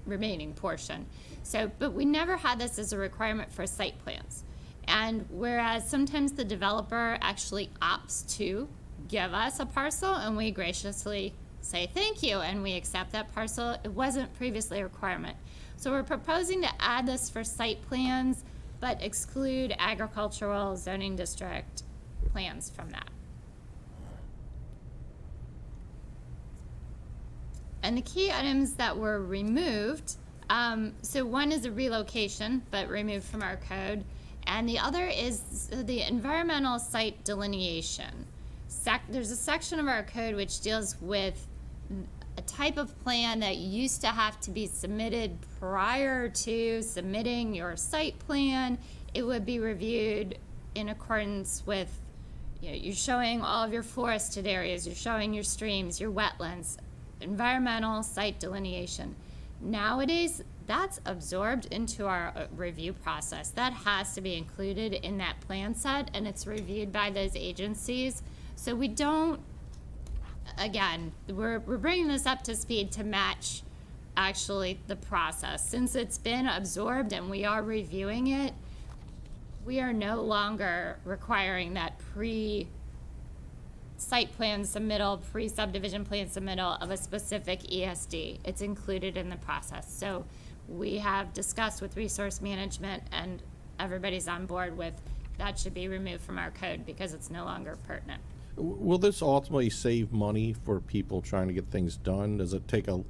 remaining portion. So, but we never had this as a requirement for site plans. And whereas sometimes the developer actually opts to give us a parcel and we graciously say thank you and we accept that parcel, it wasn't previously a requirement. So we're proposing to add this for site plans, but exclude agricultural zoning district plans from that. And the key items that were removed, so one is a relocation, but removed from our code, and the other is the environmental site delineation. There's a section of our code which deals with a type of plan that used to have to be submitted prior to submitting your site plan. It would be reviewed in accordance with, you're showing all of your forested areas, you're showing your streams, your wetlands, environmental site delineation. Nowadays, that's absorbed into our review process. That has to be included in that plan set, and it's reviewed by those agencies. So we don't, again, we're bringing this up to speed to match actually the process. Since it's been absorbed and we are reviewing it, we are no longer requiring that pre-site plan submittal, pre-subdivision plan submittal of a specific ESD. It's included in the process. So we have discussed with resource management, and everybody's on board with that should be removed from our code because it's no longer pertinent. Will this ultimately save money for people trying to get things done? Does it take a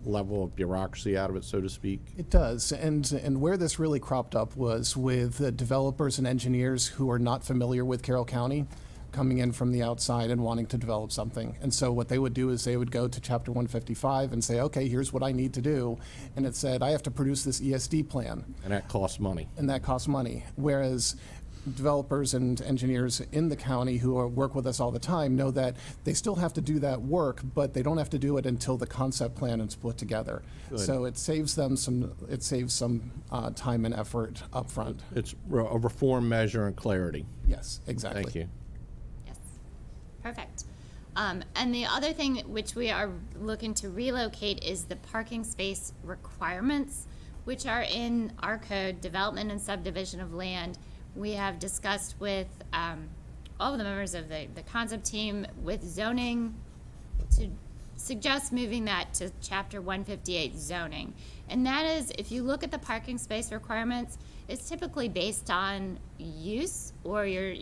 level of bureaucracy out of it, so to speak? It does, and where this really cropped up was with developers and engineers who are not familiar with Carroll County, coming in from the outside and wanting to develop something. And so what they would do is they would go to Chapter 155 and say, okay, here's what I need to do. And it said, I have to produce this ESD plan. And that costs money. And that costs money. Whereas developers and engineers in the county who work with us all the time know that they still have to do that work, but they don't have to do it until the concept plan is put together. Good. So it saves them some time and effort up front. It's a reform measure and clarity. Yes, exactly. Thank you. Yes, perfect. And the other thing which we are looking to relocate is the parking space requirements, which are in our code, development and subdivision of land. We have discussed with all of the members of the concept team with zoning to suggest moving that to Chapter 158 zoning. And that is, if you look at the parking space requirements, it's typically based on use or your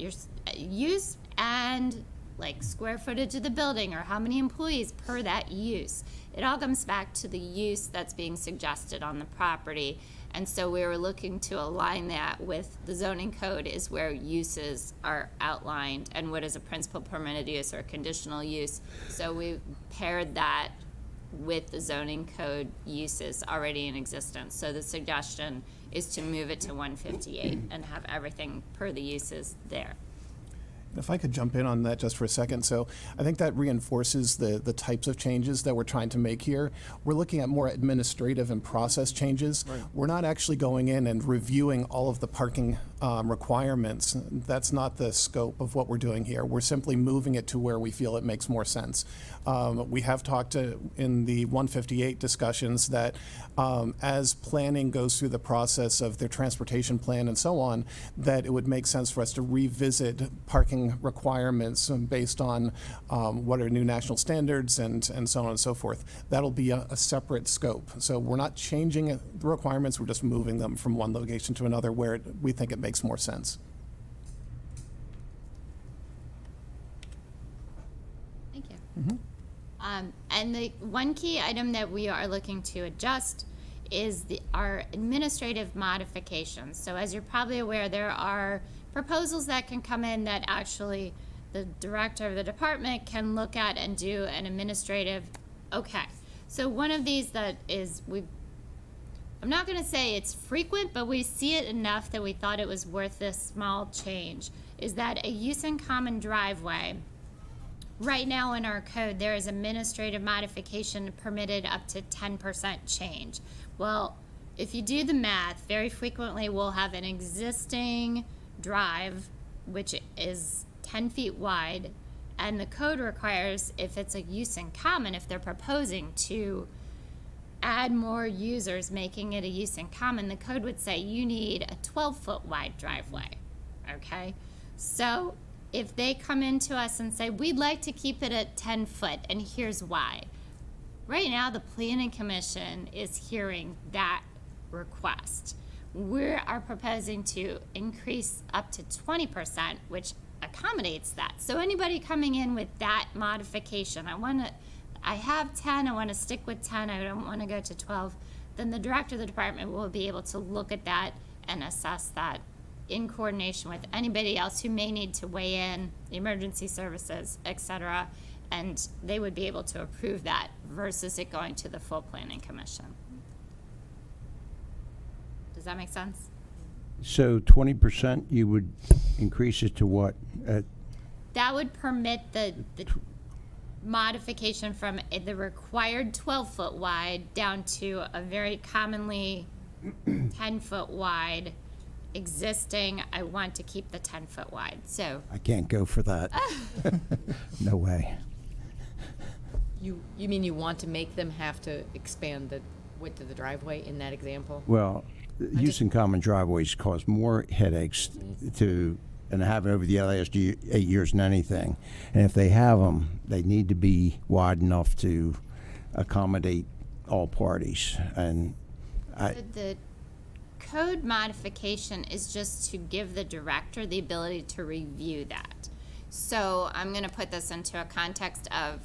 use and like square footage of the building or how many employees per that use. It all comes back to the use that's being suggested on the property. And so we were looking to align that with the zoning code is where uses are outlined and what is a principal permitted use or conditional use. So we paired that with the zoning code uses already in existence. So the suggestion is to move it to 158 and have everything per the uses there. If I could jump in on that just for a second. So I think that reinforces the types of changes that we're trying to make here. We're looking at more administrative and process changes. Right. We're not actually going in and reviewing all of the parking requirements. That's not the scope of what we're doing here. We're simply moving it to where we feel it makes more sense. We have talked in the 158 discussions that as planning goes through the process of their transportation plan and so on, that it would make sense for us to revisit parking requirements based on what are new national standards and so on and so forth. That'll be a separate scope. So we're not changing the requirements, we're just moving them from one location to another where we think it makes more sense. Thank you. And the one key item that we are looking to adjust is our administrative modifications. So as you're probably aware, there are proposals that can come in that actually the director of the department can look at and do an administrative, okay. So one of these that is, I'm not gonna say it's frequent, but we see it enough that we thought it was worth this small change, is that a use in common driveway, right now in our code, there is administrative modification permitted up to 10% change. Well, if you do the math, very frequently we'll have an existing drive, which is 10 feet wide, and the code requires, if it's a use in common, if they're proposing to add more users, making it a use in common, the code would say you need a 12-foot wide driveway, okay? So if they come into us and say, we'd like to keep it at 10 foot, and here's why. Right now, the Planning Commission is hearing that request. We are proposing to increase up to 20%, which accommodates that. So anybody coming in with that modification, I have 10, I want to stick with 10, I don't want to go to 12, then the director of the department will be able to look at that and assess that in coordination with anybody else who may need to weigh in, the emergency services, et cetera, and they would be able to approve that versus it going to the full Planning Commission. Does that make sense? So 20%, you would increase it to what? That would permit the modification from the required 12-foot wide down to a very commonly 10-foot wide existing. I want to keep the 10-foot wide. So I can't go for that. No way. You mean you want to make them have to expand the width of the driveway in that example? Well, use in common driveways cause more headaches and have it over the last 8 years than anything. And if they have them, they need to be wide enough to accommodate all parties. And the code modification is just to give the director the ability to review that. So I'm going to put this into a context of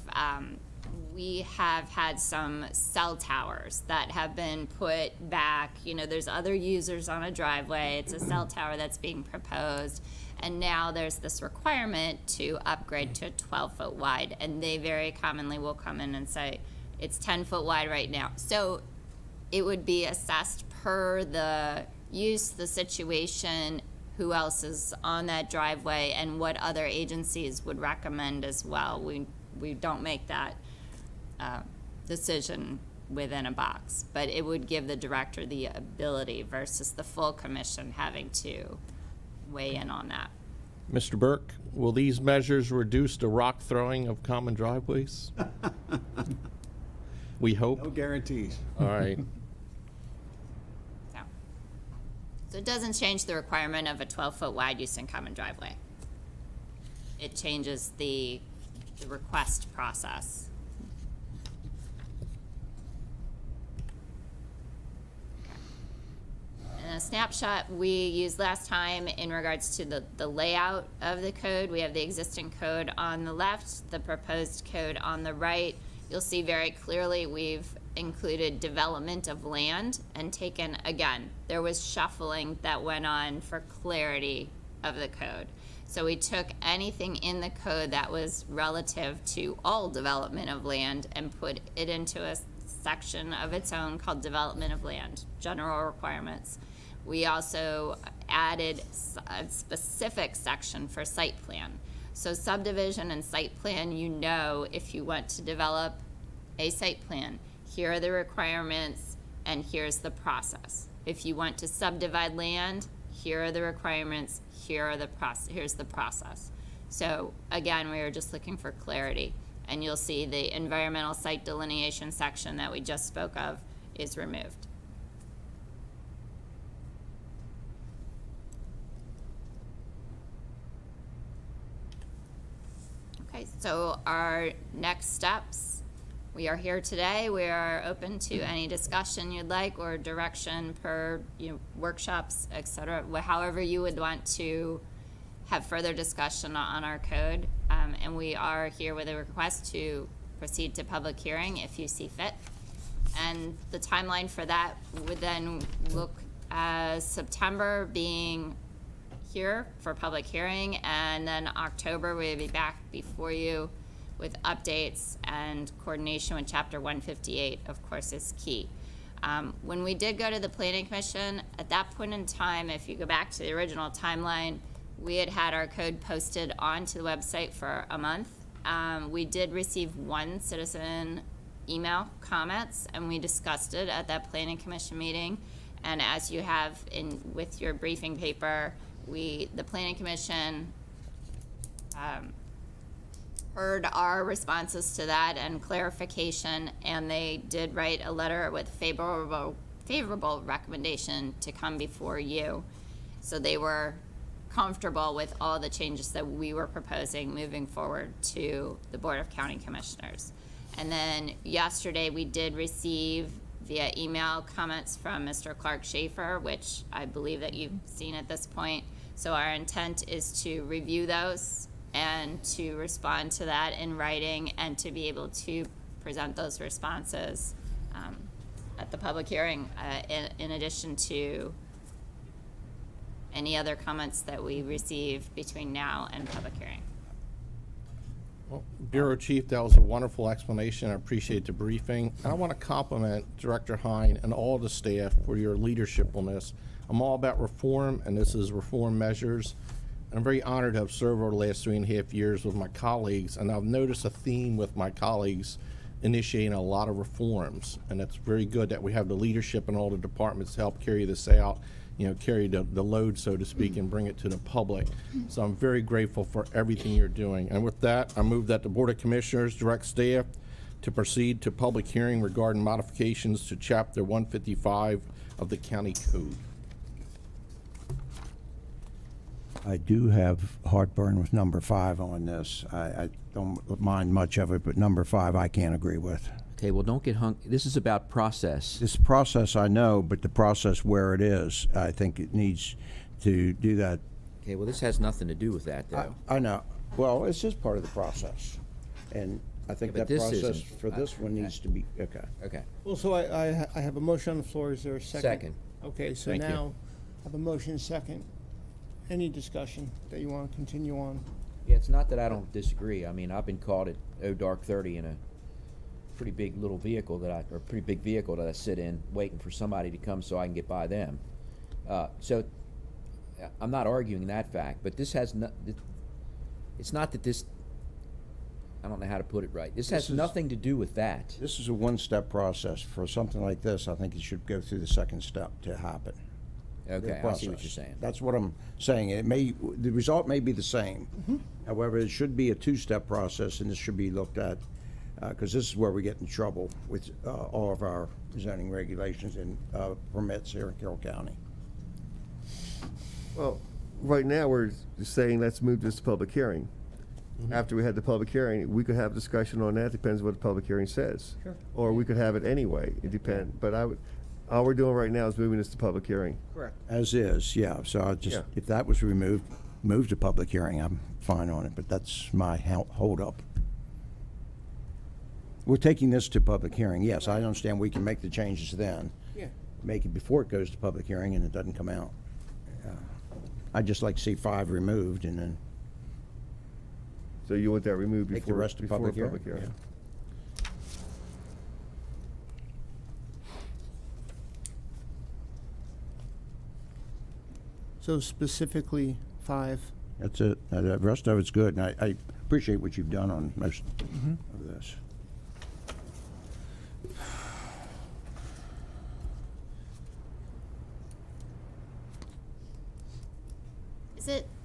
we have had some cell towers that have been put back. You know, there's other users on a driveway. It's a cell tower that's being proposed. And now there's this requirement to upgrade to a 12-foot wide. And they very commonly will come in and say, it's 10-foot wide right now. So it would be assessed per the use, the situation, who else is on that driveway, and what other agencies would recommend as well. We don't make that decision within a box, but it would give the director the ability versus the full commission having to weigh in on that. Mr. Burke, will these measures reduce the rock throwing of common driveways? We hope. No guarantees. All right. So it doesn't change the requirement of a 12-foot wide use in common driveway. It changes the request process. And a snapshot we used last time in regards to the layout of the code. We have the existing code on the left, the proposed code on the right. You'll see very clearly we've included development of land and taken, again, there was shuffling that went on for clarity of the code. So we took anything in the code that was relative to all development of land and put it into a section of its own called development of land, general requirements. We also added a specific section for site plan. So subdivision and site plan, you know, if you want to develop a site plan, here are the requirements and here's the process. If you want to subdivide land, here are the requirements, here's the process. So again, we were just looking for clarity, and you'll see the environmental site delineation section that we just spoke of is removed. Okay, so our next steps, we are here today. We are open to any discussion you'd like or direction per workshops, et cetera, however you would want to have further discussion on our code. And we are here with a request to proceed to public hearing if you see fit. And the timeline for that would then look as September being here for public hearing, and then October we'll be back before you with updates, and coordination with Chapter 158, of course, is key. When we did go to the Planning Commission, at that point in time, if you go back to the original timeline, we had our code posted onto the website for a month. We did receive one citizen email comments, and we discussed it at that Planning Commission meeting. And as you have with your briefing paper, the Planning Commission heard our responses to that and clarification, and they did write a letter with favorable recommendation to come before you. So they were comfortable with all the changes that we were proposing moving forward to the Board of County Commissioners. And then yesterday we did receive via email comments from Mr. Clark Schaefer, which I believe that you've seen at this point. So our intent is to review those and to respond to that in writing, and to be able to present those responses at the public hearing, in addition to any other comments that we receive between now and public hearing. Well, Bureau Chief, that was a wonderful explanation. I appreciate the briefing. And I want to compliment Director Hine and all the staff for your leadership on this. I'm all about reform, and this is reform measures. I'm very honored to have served over the last 3.5 years with my colleagues, and I've noticed a theme with my colleagues initiating a lot of reforms. And it's very good that we have the leadership and all the departments to help carry this out, carry the load, so to speak, and bring it to the public. So I'm very grateful for everything you're doing. And with that, I move that the Board of Commissioners direct staff to proceed to public hearing regarding modifications to Chapter 155 of the County Code. I do have heartburn with number 5 on this. I don't mind much of it, but number 5 I can't agree with. Okay, well, don't get hung. This is about process. This process I know, but the process where it is, I think it needs to do that. Okay, well, this has nothing to do with that, though. I know. Well, it's just part of the process. And I think Yeah, but that this process isn't. for this one needs to be, okay. Okay. Well, so I have a motion on the floor. Is there a second? Second. Okay, so Thank you. now I have a motion second. Any discussion that you want to continue on? Yeah, it's not that I don't disagree. I mean, I've been caught at dark 30 in a pretty big little vehicle or pretty big vehicle that I sit in, waiting for somebody to come so I can get by them. So I'm not arguing that fact, but this has no. It's not that this. I don't know how to put it right. This has nothing to do with that. This is a one-step process. For something like this, I think it should go through the second step to happen. Okay, I see what you're saying. That's what I'm saying. The result may be the same. However, it should be a two-step process, and this should be looked at, because this is where we get in trouble with all of our zoning regulations and permits here in Carroll County. Well, right now, we're just saying, let's move this to public hearing. After we had the public hearing, we could have discussion on that, depends what the public hearing says. Sure. Or we could have it anyway, it depends. But all we're doing right now is moving this to public hearing. Correct. As is, yeah. So I just, Yeah. if that was removed, moved to public hearing, I'm fine on it, but that's my hold-up. We're taking this to public hearing, yes. I understand we can make the changes then. Yeah. Make it before it goes to public hearing and it doesn't come out. I'd just like to see 5 removed and then So you want that removed make the before, rest of before public hearing. public hearing? Yeah. So specifically 5. That's it. The rest of it's good, and I appreciate what you've done on most of this.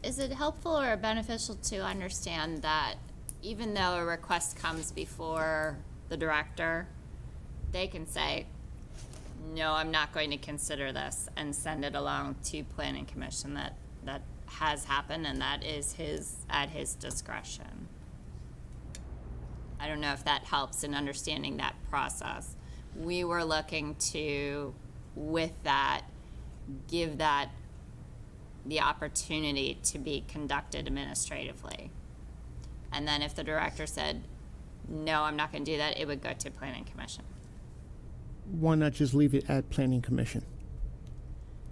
Is it helpful or beneficial to understand that even though a request comes before the director, they can say, no, I'm not going to consider this, and send it along to planning commission? That has happened, and that is at his discretion. I don't know if that helps in understanding that process. We were looking to, with that, give that the opportunity to be conducted administratively. And then if the director said, no, I'm not going to do that, it would go to planning commission. Why not just leave it at planning commission?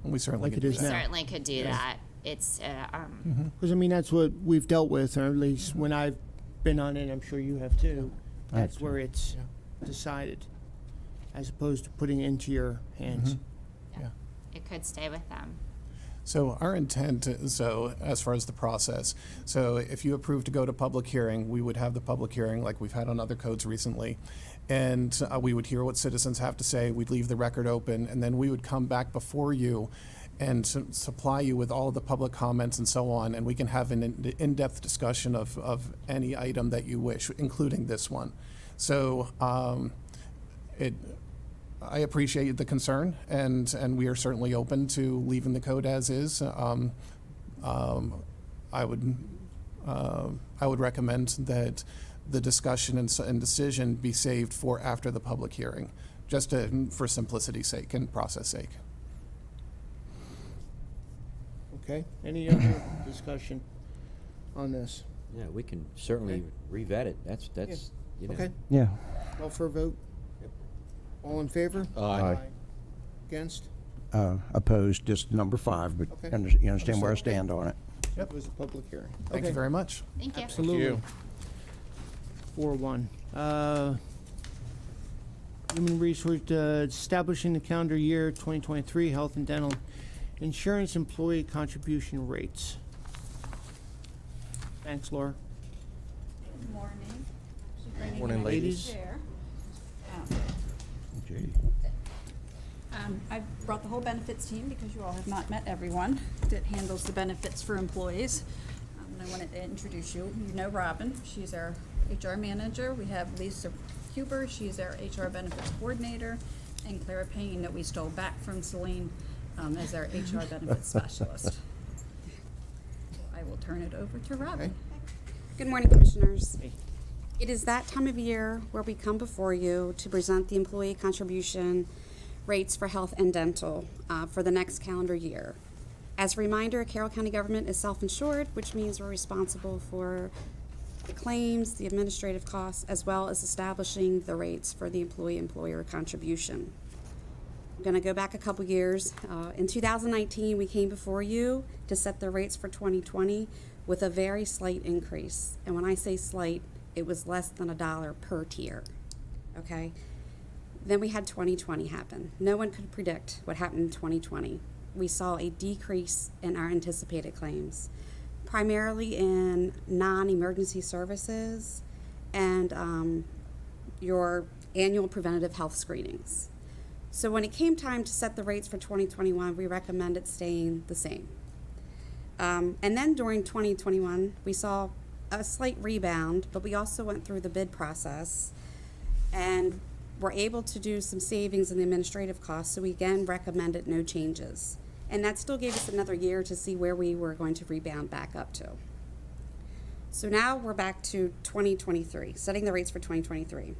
We certainly Like could it do is We that. now. certainly could do that. It's, Because I mean, that's what we've dealt with, or at least when I've been on it, I'm sure you have too. That's where it's decided, as opposed to putting it into your hands. it could stay with them. So our intent, so as far as the process, so if you approve to go to public hearing, we would have the public hearing like we've had on other codes recently. And we would hear what citizens have to say, we'd leave the record open, and then we would come back before you and supply you with all of the public comments and so on, and we can have an in-depth discussion of any item that you wish, including this one. So I appreciate the concern, and we are certainly open to leaving the code as is. I would recommend that the discussion and decision be saved for after the public hearing, just for simplicity's sake and process sake. Okay, any other discussion on this? Yeah, we can certainly revet it. That's, you know. Okay, Yeah. call for a vote. All in favor? Aye. Against? Opposed, just number 5, but Okay. you understand where I stand on it. It was a public hearing. Thank you Okay. very much. Thank you. Absolutely. 4-1. Human Resource, establishing the calendar year 2023 health and dental insurance employee contribution rates. Thanks, Laura. Good morning. Morning, ladies. I brought the whole benefits team because you all have not met everyone that handles the benefits for employees. And I wanted to introduce you. You know Robin. She's our HR manager. We have Lisa Huber. She's our HR benefits coordinator. And Clara Payne that we stole back from Celine as our HR benefits specialist. I will turn it over to Robin. Good morning, Commissioners. It is that time of year where we come before you to present the employee contribution rates for health and dental for the next calendar year. As a reminder, Carroll County government is self-insured, which means we're responsible for the claims, the administrative costs, as well as establishing the rates for the employee-employer contribution. I'm going to go back a couple years. In 2019, we came before you to set the rates for 2020 with a very slight increase. And when I say slight, it was less than $1 per tier, okay? Then we had 2020 happen. No one could predict what happened in 2020. We saw a decrease in our anticipated claims, primarily in non-emergency services and your annual preventative health screenings. So when it came time to set the rates for 2021, we recommended staying the same. And then during 2021, we saw a slight rebound, but we also went through the bid process and were able to do some savings in the administrative costs, so we again recommended no changes. And that still gave us another year to see where we were going to rebound back up to. So now we're back to 2023, setting the rates for 2023.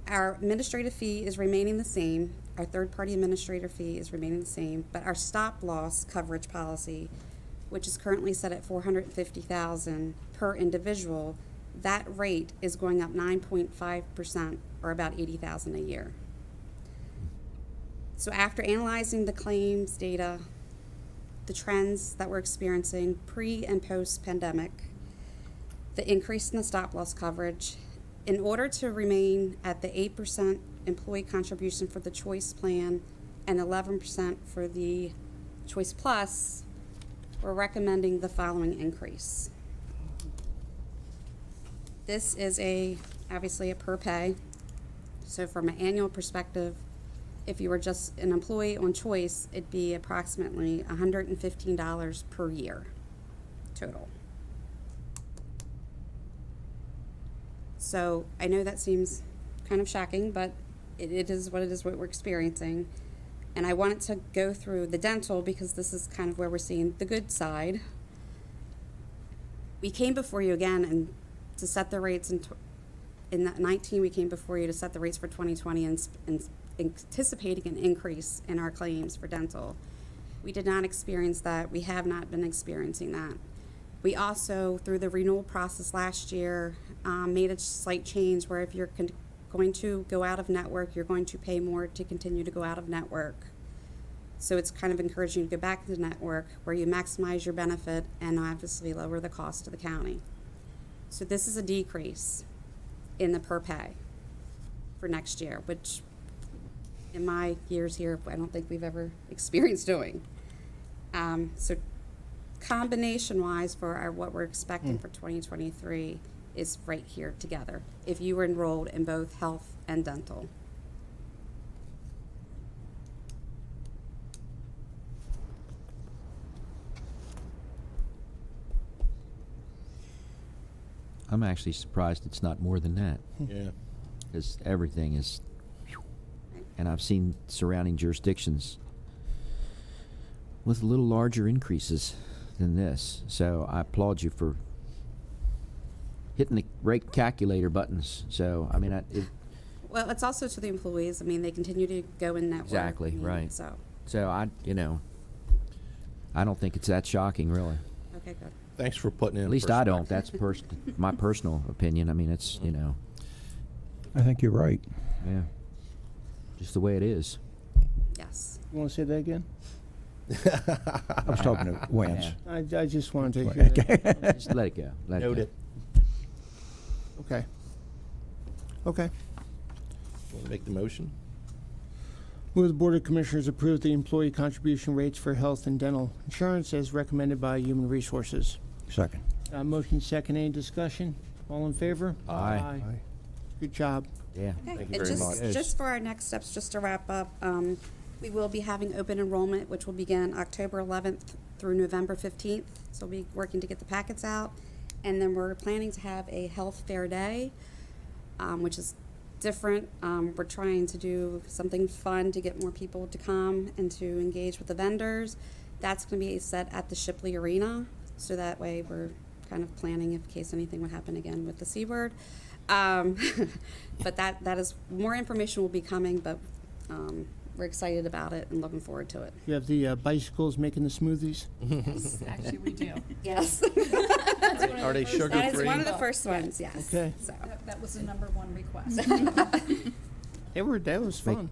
Our administrative fee is remaining the same, our third-party administrator fee is remaining the same, but our stop-loss coverage policy, which is currently set at $450,000 per individual, that rate is going up 9.5%, or about $80,000 a year. So after analyzing the claims data, the trends that we're experiencing pre and post-pandemic, the increase in the stop-loss coverage, in order to remain at the 8% employee contribution for the Choice Plan and 11% for the Choice Plus, we're recommending the following increase. This is obviously a per pay. So from an annual perspective, if you were just an employee on Choice, it'd be approximately $115 per year. total. So I know that seems kind of shocking, but it is what it is, what we're experiencing. And I wanted to go through the dental because this is kind of where we're seeing the good side. We came before you again and to set the rates in 19, we came before you to set the rates for 2020 and anticipating an increase in our claims for dental. We did not experience that. We have not been experiencing that. We also, through the renewal process last year, made a slight change where if you're going to go out of network, you're going to pay more to continue to go out of network. So it's kind of encouraging you to go back to the network where you maximize your benefit and obviously lower the cost to the county. So this is a decrease in the per pay for next year, which in my years here, I don't think we've ever experienced doing. So combination-wise for what we're expecting for 2023 is right here together, if you were enrolled in both health and dental. I'm actually surprised it's not more than that. Yeah. Because everything is, and I've seen surrounding jurisdictions with a little larger increases than this. So I applaud you for hitting the right calculator buttons. So, I mean, Well, it's also to the employees. I mean, they continue to go in network. exactly, I mean, right. So, I don't think it's that shocking, really. okay, good. Thanks for putting in. At least I don't. That's my personal opinion. I mean, it's, I think you're right. yeah, just the way it is. Yes. You want to say that again? I was talking to Wentz. I just wanted to hear that. Just let it go. Let Note it it. Okay. Okay. Want to make the motion? Move the Board of Commissioners approve the employee contribution rates for health and dental insurance as recommended by Human Resources. Second. Motion second. Any discussion? All in favor? Aye. Good job. Yeah. Okay. Thank you And very much. just for our next steps, just to wrap up, we will be having open enrollment, which will begin October 11th through November 15th. So we'll be working to get the packets out. And then we're planning to have a health fair day, which is different. We're trying to do something fun to get more people to come and to engage with the vendors. That's going to be set at the Shipley Arena. So that way we're kind of planning in case anything would happen again with the C word. But that is, more information will be coming, but we're excited about it and looking forward to it. You have the bicycles making the smoothies? Yes, actually, we do. Yes. Are they That is sugar-free? one of the first ones, yes. Okay. So, That was the number one request. That was fun.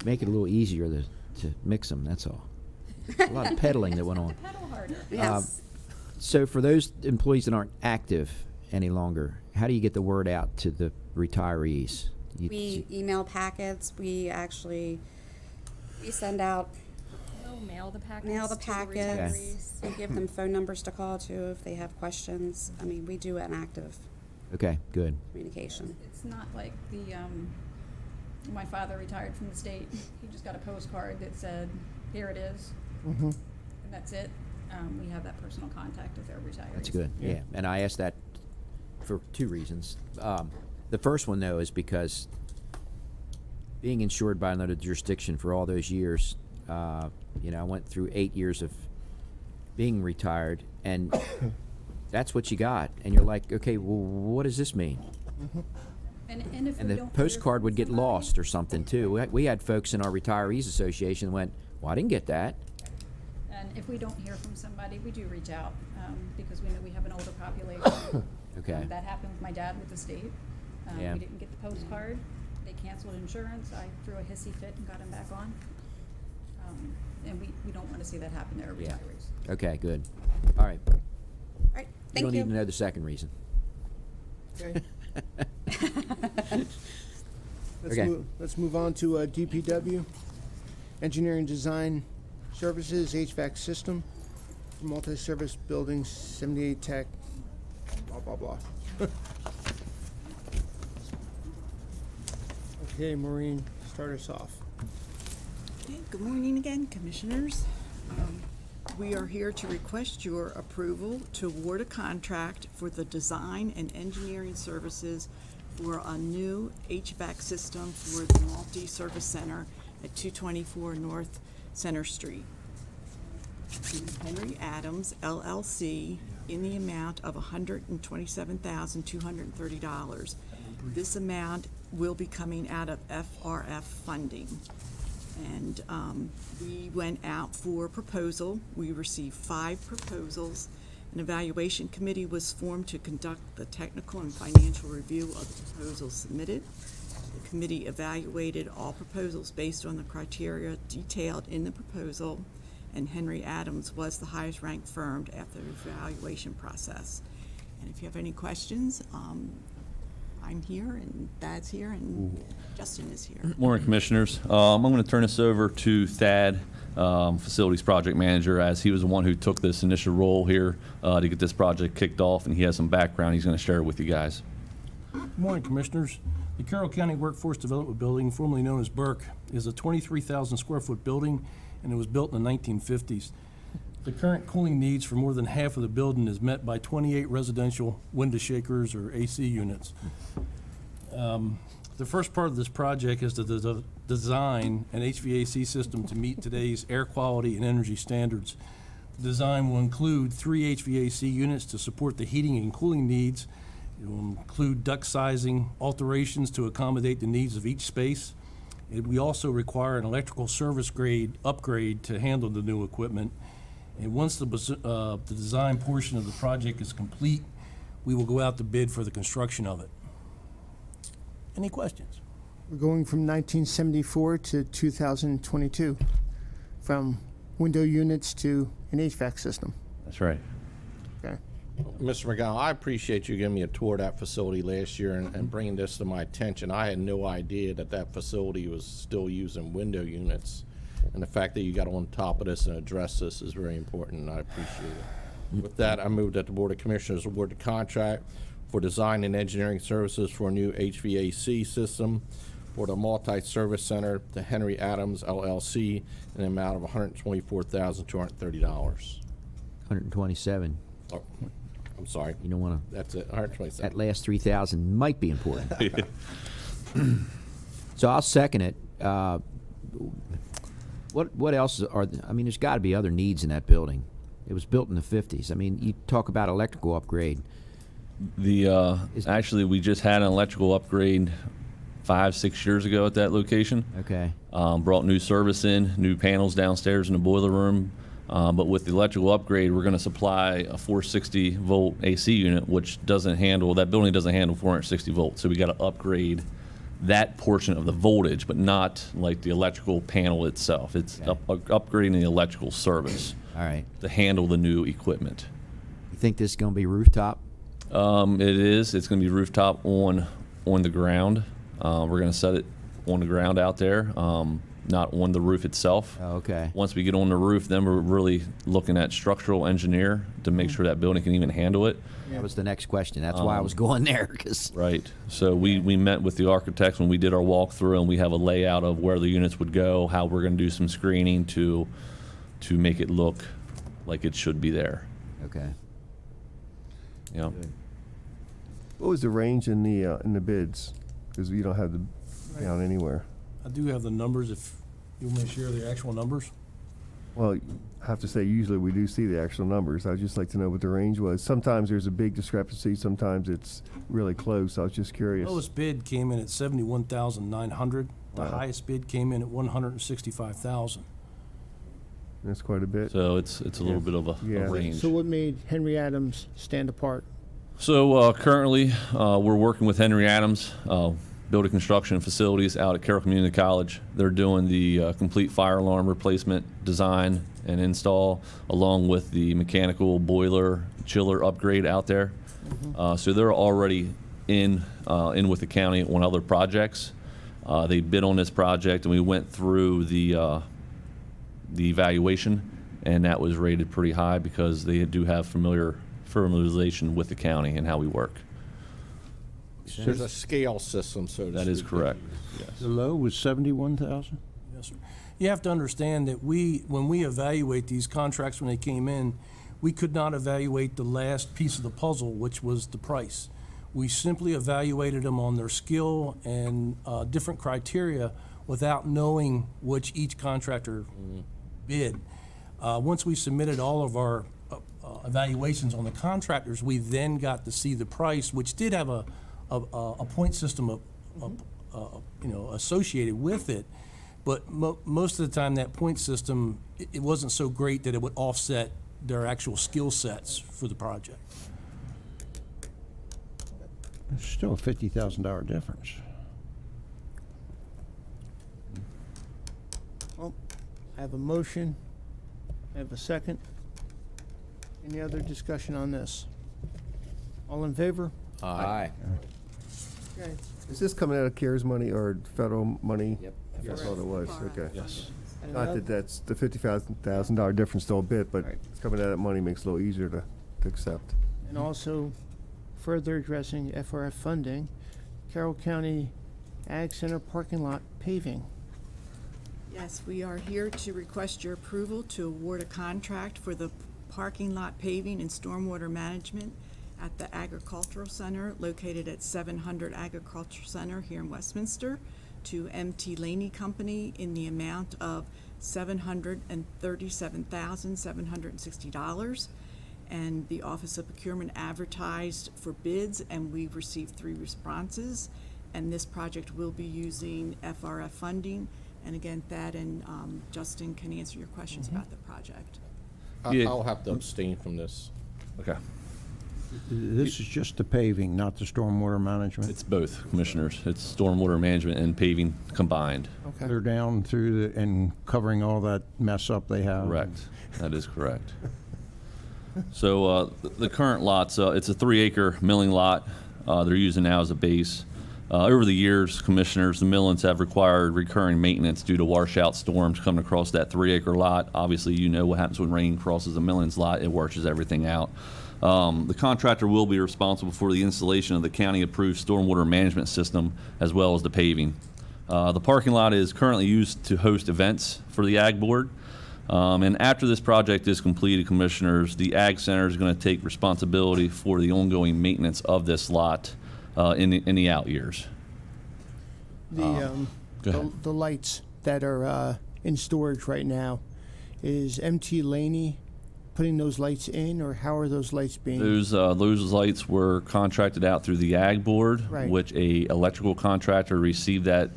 Make it a little easier to mix them. That's all. A lot of pedaling that went on. Pedal harder. yes. So for those employees that aren't active any longer, how do you get the word out to the retirees? We email packets. We send out Mail the packets. mail the to packets. retirees. We give them phone numbers to call to if they have questions. I mean, we do an active Okay, good. communication. It's not like my father retired from the state. He just got a postcard that said, here it is. Mm-hmm. And that's it. We have that personal contact with their retirees. That's good. Yeah. And I asked that for two reasons. The first one, though, is because being insured by another jurisdiction for all those years, I went through 8 years of being retired, and that's what you got. And you're like, okay, well, what does this mean? Mm-hmm. And if And we the don't postcard hear would from get somebody- lost or something, too. We had folks in our Retirees Association that went, well, I didn't get that. And if we don't hear from somebody, we do reach out, because we know we have an older population. Okay. That happened with my dad with the state. Yeah. We didn't get the postcard. They canceled insurance. I threw a hissy fit and got him back on. And we don't want to see that happen to our Yeah. retirees. Okay, good. All right. All right. You Thank don't you. need to know the second reason. Okay. Okay. Let's move on to DPW, Engineering Design Services, HVAC System, Multi-Service Buildings, 78 Tech, blah, blah, blah. Okay, Maureen, start us off. Okay, good morning again, Commissioners. we are here to request your approval to award a contract for the design and engineering services for a new HVAC system for the multi-service center at 224 North Center Street. To Henry Adams LLC in the amount of $127,230. This amount will be coming out of FRF funding. And we went out for proposal. We received 5 proposals. An evaluation committee was formed to conduct the technical and financial review of the proposals submitted. The committee evaluated all proposals based on the criteria detailed in the proposal, and Henry Adams was the highest ranked firm after the evaluation process. And if you have any questions, I'm here, and Thad's here, and Justin is here. Morning, Commissioners. I'm going to turn this over to Thad, Facilities Project Manager, as he was the one who took this initial role here to get this project kicked off, and he has some background he's going to share with you guys. Good morning, Commissioners. The Carroll County Workforce Development Building, formerly known as BERC, is a 23,000 square foot building, and it was built in the 1950s. The current cooling needs for more than half of the building is met by 28 residential window shakers or AC units. The first part of this project is to design an HVAC system to meet today's air quality and energy standards. The design will include 3 HVAC units to support the heating and cooling needs. It will include duct sizing, alterations to accommodate the needs of each space. We also require an electrical service grade upgrade to handle the new equipment. And once the design portion of the project is complete, we will go out to bid for the construction of it. Any questions? We're going from 1974 to 2022, from window units to an HVAC system. That's right. Okay. Mr. McGowan, I appreciate you giving me a tour of that facility last year and bringing this to my attention. I had no idea that that facility was still using window units. And the fact that you got on top of this and addressed this is very important, and I appreciate it. With that, I move that the Board of Commissioners award the contract for design and engineering services for a new HVAC system for the multi-service center to Henry Adams LLC in an amount of $124,230. 127. Oh, I'm sorry. You don't want to. That's it. 127. That last 3,000 might be important. So I'll second it. What else are? I mean, there's got to be other needs in that building. It was built in the 50s. I mean, you talk about electrical upgrade. Actually, we just had an electrical upgrade 5-6 years ago at that location. Okay. Brought new service in, new panels downstairs in the boiler room. But with the electrical upgrade, we're going to supply a 460 volt AC unit, which doesn't handle, that building doesn't handle 460 volts. So we got to upgrade that portion of the voltage, but not like the electrical panel itself. It's upgrading the electrical service. All right. To handle the new equipment. You think this is going to be rooftop? It is. It's going to be rooftop on the ground. We're going to set it on the ground out there, not on the roof itself. Oh, okay. Once we get on the roof, then we're really looking at structural engineer to make sure that building can even handle it. That was the next question. That's why I was going there. Right. So we met with the architects when we did our walkthrough, and we have a layout of where the units would go, how we're going to do some screening to make it look like it should be there. Okay. Yeah. What was the range in the bids? Because you don't have the down anywhere. I do have the numbers if you want me to share the actual numbers. Well, I have to say, usually we do see the actual numbers. I'd just like to know what the range was. Sometimes there's a big discrepancy, sometimes it's really close. I was just curious. The lowest bid came in at $71,900. The Wow. highest bid came in at $165,000. That's quite a bit. So it's a little bit of a range. So what made Henry Adams stand apart? So currently, we're working with Henry Adams, Building Construction and Facilities out at Carroll Community College. They're doing the complete fire alarm replacement design and install, along with the mechanical boiler chiller upgrade out there. So they're already in with the county on other projects. They bid on this project, and we went through the evaluation, and that was rated pretty high because they do have familiarization with the county and how we work. There's a scale system, so to That is speak. correct. Yes. The low was 71,000? Yes, sir. You have to understand that when we evaluate these contracts when they came in, we could not evaluate the last piece of the puzzle, which was the price. We simply evaluated them on their skill and different criteria without knowing which each contractor bid. Once we submitted all of our evaluations on the contractors, we then got to see the price, which did have a point system associated with it. But most of the time, that point system, it wasn't so great that it would offset their actual skill sets for the project. It's still a $50,000 difference. Well, I have a motion. I have a second. Any other discussion on this? All in favor? Aye. Okay. Is this coming out of CARES money or federal money? Yep. That's all it was, okay. Yes. Not that that's the $50,000 difference still a bit, but it's coming out of that money makes it a little easier to accept. And also, further addressing FRF funding, Carroll County Ag Center parking lot paving. Yes, we are here to request your approval to award a contract for the parking lot paving and stormwater management at the Agricultural Center located at 700 Agricultural Center here in Westminster to MT Laney Company in the amount of $737,760. And the Office of Procurement advertised for bids, and we've received 3 responses. And this project will be using FRF funding. And again, Thad and Justin can answer your questions about the project. Yeah. I'll have to abstain from this. Okay. This is just the paving, not the stormwater management? It's both, Commissioners. It's stormwater management and paving combined. Okay. They're down through and covering all that mess up they have? Correct. That is correct. So the current lots, it's a 3-acre milling lot they're using now as a base. Over the years, Commissioners, the Millens have required recurring maintenance due to washout storms coming across that 3-acre lot. Obviously, you know what happens when rain crosses a Millens lot. It washes everything out. The contractor will be responsible for the installation of the county-approved stormwater management system as well as the paving. The parking lot is currently used to host events for the Ag Board. And after this project is completed, Commissioners, the Ag Center is going to take responsibility for the ongoing maintenance of this lot in the out years. The lights that are in storage right now, is MT Laney putting those lights in, or how are those lights being? Those lights were contracted out through the Ag Board, Right. which a electrical contractor received that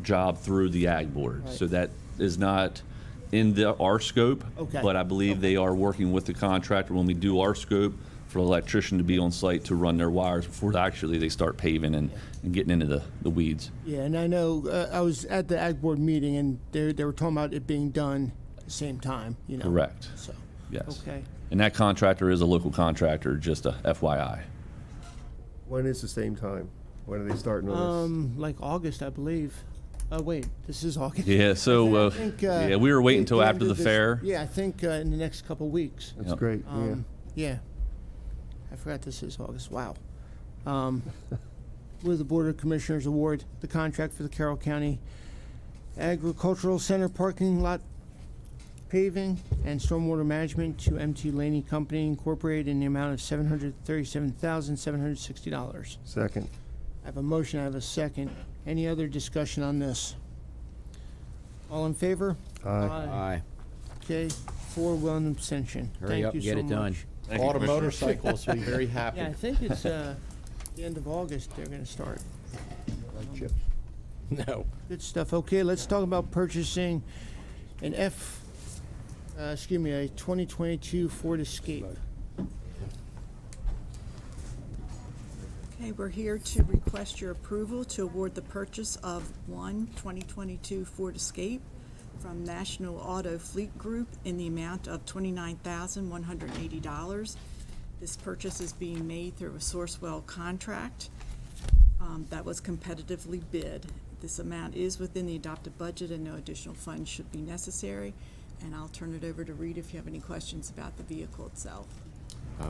job through the Ag Board. Right. So that is not in our scope. Okay. But I believe they are working with the contractor when we do our scope for the electrician to be on site to run their wires before actually they start paving and getting into the weeds. Yeah, and I know, I was at the Ag Board meeting, and they were talking about it being done at the same time, you know? Correct. So, Yes. okay. And that contractor is a local contractor, just a FYI. When is the same time? When are they starting on this? Like August, I believe. Oh, wait, this is August. Yeah, so, I think, yeah, we were waiting until the after end the of this- fair. Yeah, I think in the next couple weeks. That's great, yeah. Yeah. I forgot this is August. Wow. Will the Board of Commissioners award the contract for the Carroll County Agricultural Center parking lot paving and stormwater management to MT Laney Company Incorporated in the amount of $737,760. Second. I have a motion, I have a second. Any other discussion on this? All in favor? Aye. Okay, 4, 1 abstention. Hurry Thank up, you get so it done. much. Thank you, All the Commissioner. motorcycles will be very happy. Yeah, I think it's the end of August they're gonna start. No. Good stuff. Okay, let's talk about purchasing an a 2022 Ford Escape. Okay, we're here to request your approval to award the purchase of one 2022 Ford Escape from National Auto Fleet Group in the amount of $29,180. This purchase is being made through a Sourcewell contract that was competitively bid. This amount is within the adopted budget and no additional funds should be necessary. And I'll turn it over to Reed if you have any questions about the vehicle itself.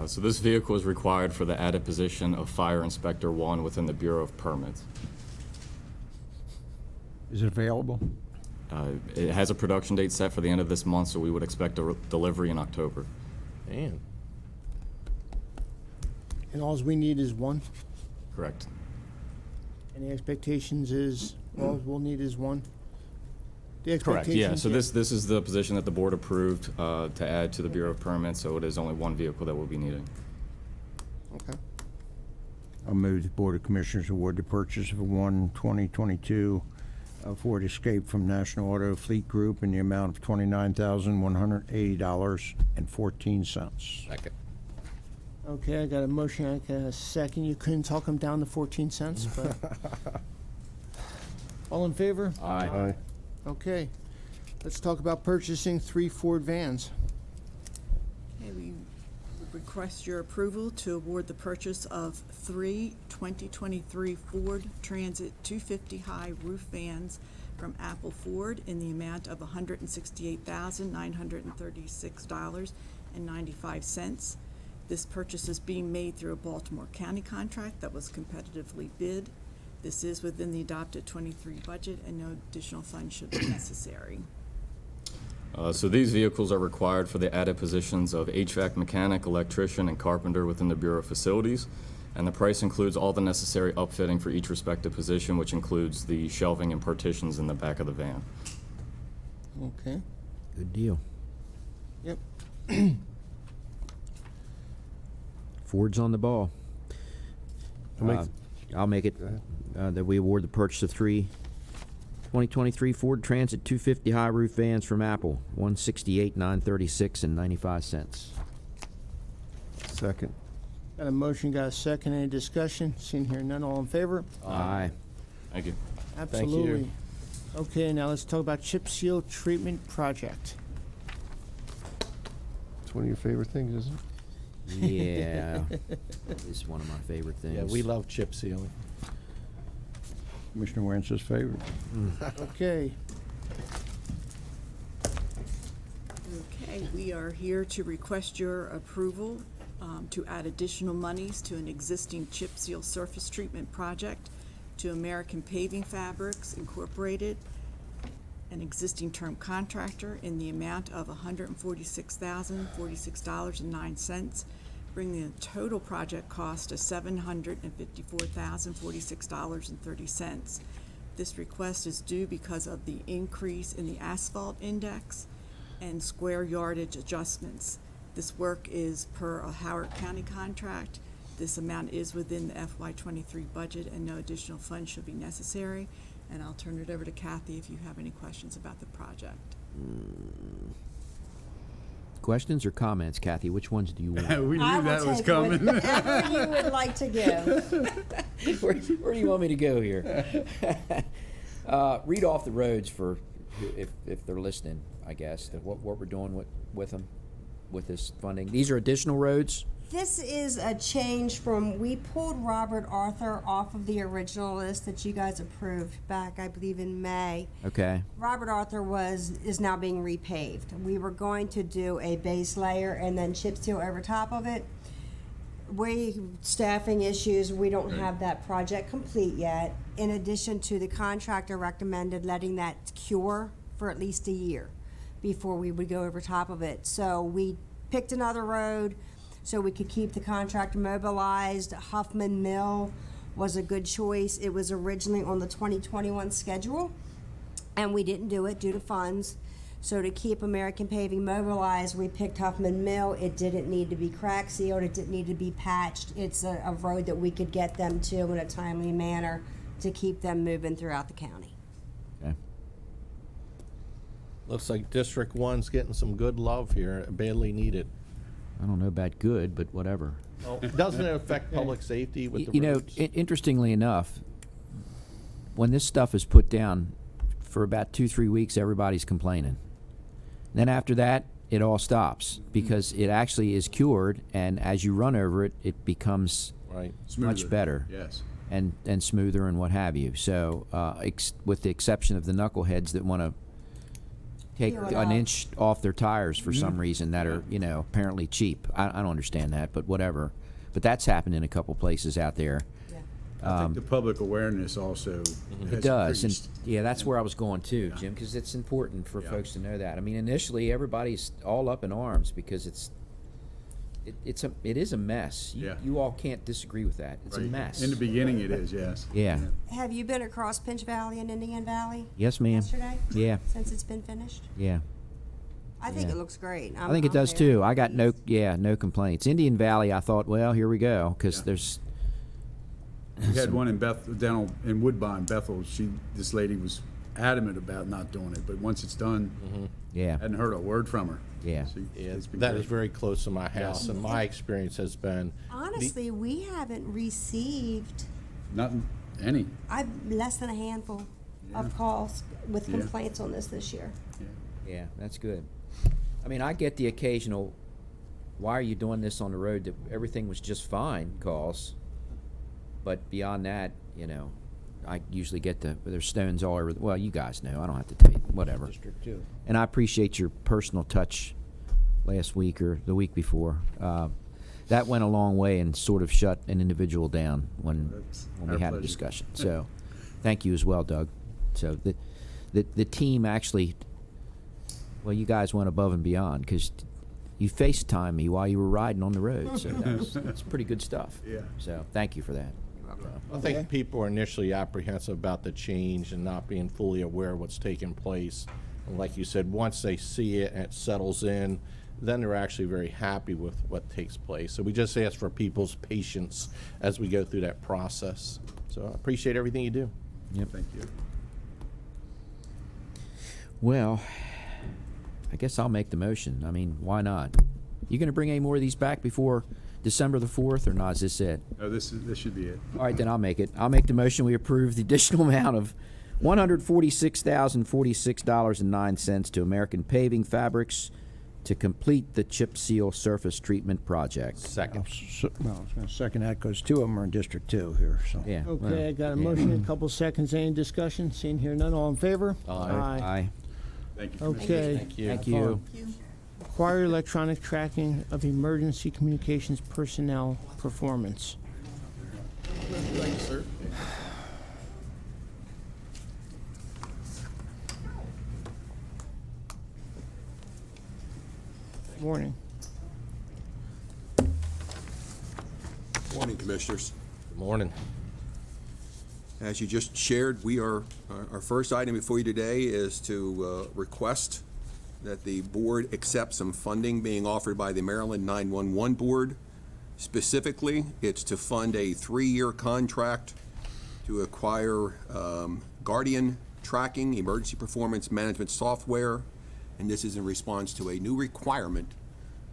So this vehicle is required for the added position of Fire Inspector 1 within the Bureau of Permits. Is it available? It has a production date set for the end of this month, so we would expect a delivery in October. Man. And all we need is one? Correct. And the expectations is, all we'll need is one? The Correct, yeah. expectations, So this is the position that the board approved to add to the Bureau of Permits, so it is only one vehicle that we'll be needing. Okay. I'll move the Board of Commissioners award the purchase of one 2022 Ford Escape from National Auto Fleet Group in the amount of $29,180.14. Second. Okay, I got a motion, I got a second. You couldn't talk them down to 14 cents, but. All in favor? Aye. Okay. Let's talk about purchasing 3 Ford vans. Okay, we request your approval to award the purchase of 3 2023 Ford Transit 250 high roof vans from Apple Ford in the amount of $168,936.95. This purchase is being made through a Baltimore County contract that was competitively bid. This is within the adopted 23 budget, and no additional funds should be necessary. So these vehicles are required for the added positions of HVAC mechanic, electrician, and carpenter within the Bureau of Facilities. And the price includes all the necessary upfitting for each respective position, which includes the shelving and partitions in the back of the van. Okay. Good deal. Yep. Ford's on the ball. I'll make it that we award the purchase of 3 2023 Ford Transit 250 high roof vans from Apple, $168,936.95. Second. Got a motion, got a second. Any discussion? Seeing here none, all in favor? Aye. Thank you. Absolutely. Okay, now let's talk about chip seal treatment project. It's one of your favorite things, isn't it? Yeah, it's one of my favorite things. Yeah, we love chip sealing. Commissioner Wance's favorite. Okay. Okay, we are here to request your approval to add additional monies to an existing chip seal surface treatment project to American Paving Fabrics Incorporated, an existing term contractor, in the amount of $146,046.09, bringing the total project cost to $754,046.30. This request is due because of the increase in the asphalt index and square yardage adjustments. This work is per a Howard County contract. This amount is within the FY23 budget, and no additional funds should be necessary. And I'll turn it over to Kathy if you have any questions about the project. Questions or comments, Kathy? Which ones do you want? We knew that was coming. Whatever you would like to give. Where do you want me to go here? Read off the roads for if they're listening, I guess, what we're doing with them, with this funding. These are additional roads? This is a change from, we pulled Robert Arthur off of the original list that you guys approved back, I believe, in May. Okay. Robert Arthur is now being repaved. We were going to do a base layer and then chip seal over top of it. Staffing issues, we don't have that project complete yet. In addition to, the contractor recommended letting that cure for at least a year before we would go over top of it. So we picked another road so we could keep the contractor mobilized. Huffman Mill was a good choice. It was originally on the 2021 schedule, and we didn't do it due to funds. So to keep American Paving mobilized, we picked Huffman Mill. It didn't need to be crack sealed. It didn't need to be patched. It's a road that we could get them to in a timely manner to keep them moving throughout the county. Okay. Looks like District 1's getting some good love here, badly needed. I don't know about good, but whatever. Well, doesn't it affect public safety with the You know, roads? interestingly enough, when this stuff is put down for about 2-3 weeks, everybody's complaining. Then after that, it all stops because it actually is cured, and as you run over it, it becomes much Smoother. better. Yes. And smoother and what have you. So, with the exception of the knuckleheads that want to take Peel it an off. inch off their tires for some reason that are, apparently cheap. I don't understand that, but whatever. But that's happened in a couple places out there. I think the public awareness also It has does, and increased. yeah, that's where I was going too, Jim, because it's important for folks to know that. I mean, initially, everybody's all up in arms because it is a mess. You all can't disagree with that. It's a Right. mess. In the beginning, it is, yes. Yeah. Have you been across Pinch Valley and Indian Valley? Yes, ma'am. Yesterday? Yeah. Since it's been finished? Yeah. I think Yeah. it looks great. I think it does too. I got no complaints. Indian Valley, I thought, well, here we go, because there's. We had one in down in Woodbine, Bethel. This lady was adamant about not doing it, but once it's done, Yeah. hadn't heard a word from her. Yeah. It's been That great. is very close to my house, Yes. and my experience has been. Honestly, we haven't received Not any. less than a handful of calls with Yeah. complaints on this year. Yeah, that's good. I mean, I get the occasional, why are you doing this on the road that everything was just fine calls. But beyond that, I usually get there's stones all over. Well, you guys know. I don't have to tell you. Whatever. District 2. And I appreciate your personal touch last week or the week before. That went a long way and sort of shut an individual down when we our had a pleasure. discussion. So, thank you as well, Doug. So the team actually, well, you guys went above and beyond because you FaceTimed me while you were riding on the road. So that's pretty good stuff. Yeah. So thank you for that. I think people are initially apprehensive about the change and not being fully aware of what's taking place. And like you said, once they see it and it settles in, then they're actually very happy with what takes place. So we just ask for people's patience as we go through that process. So I appreciate everything you do. Yep. Thank you. Well, I guess I'll make the motion. I mean, why not? You going to bring any more of these back before December the 4th, or not? Is this it? No, this should be it. All right, then I'll make it. I'll make the motion. We approve the additional amount of $146,046.09 to American Paving Fabrics to complete the chip seal surface treatment project. Second. Well, I was going to second that because two of them are in District 2 here, so. Yeah. Okay, I got a motion, a couple seconds, any discussion? Seeing here none, all in favor? Aye. Thank you. Okay. Thank you. Thank you. Require electronic tracking of emergency communications personnel performance. Thank you, sir. Morning. Morning, Commissioners. Good morning. As you just shared, our first item before you today is to request that the board accept some funding being offered by the Maryland 911 Board. Specifically, it's to fund a 3-year contract to acquire Guardian tracking, emergency performance management software, and this is in response to a new requirement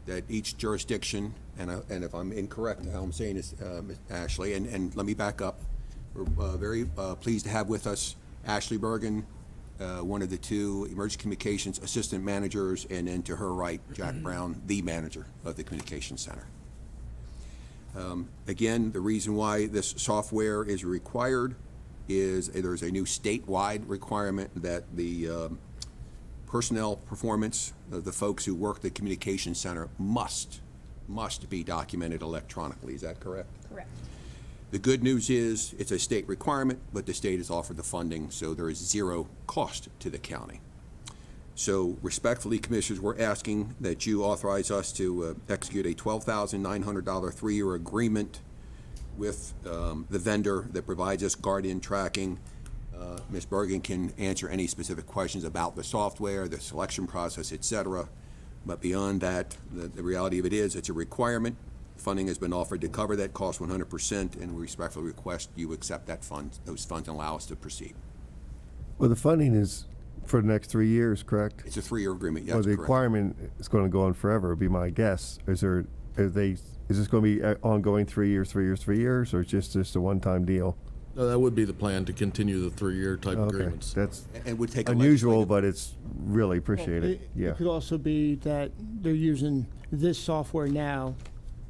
that each jurisdiction, and if I'm incorrect how I'm saying this, Ms. Ashley, and let me back up. We're very pleased to have with us Ashley Bergen, one of the 2 emergency communications assistant managers, and then to her right, Jack Brown, the manager of the communications center. Again, the reason why this software is required is there's a new statewide requirement that the personnel performance of the folks who work the communications center must be documented electronically. Is that correct? Correct. The good news is it's a state requirement, but the state has offered the funding, so there is 0 cost to the county. So respectfully, Commissioners, we're asking that you authorize us to execute a $12,900 3-year agreement with the vendor that provides us Guardian tracking. Ms. Bergen can answer any specific questions about the software, the selection process, et cetera. But beyond that, the reality of it is it's a requirement. Funding has been offered to cover that cost 100%, and we respectfully request you accept those funds and allow us to proceed. Well, the funding is for the next 3 years, correct? It's a 3-year agreement, yes, Well, the correct. requirement is going to go on forever, would be my guess. Is this going to be ongoing 3 years, 3 years, 3 years, or just a one-time deal? No, that would be the plan, to continue the 3-year type Okay, agreements. that's And would take a unusual, but it's really appreciated, yeah. It could also be that they're using this software now,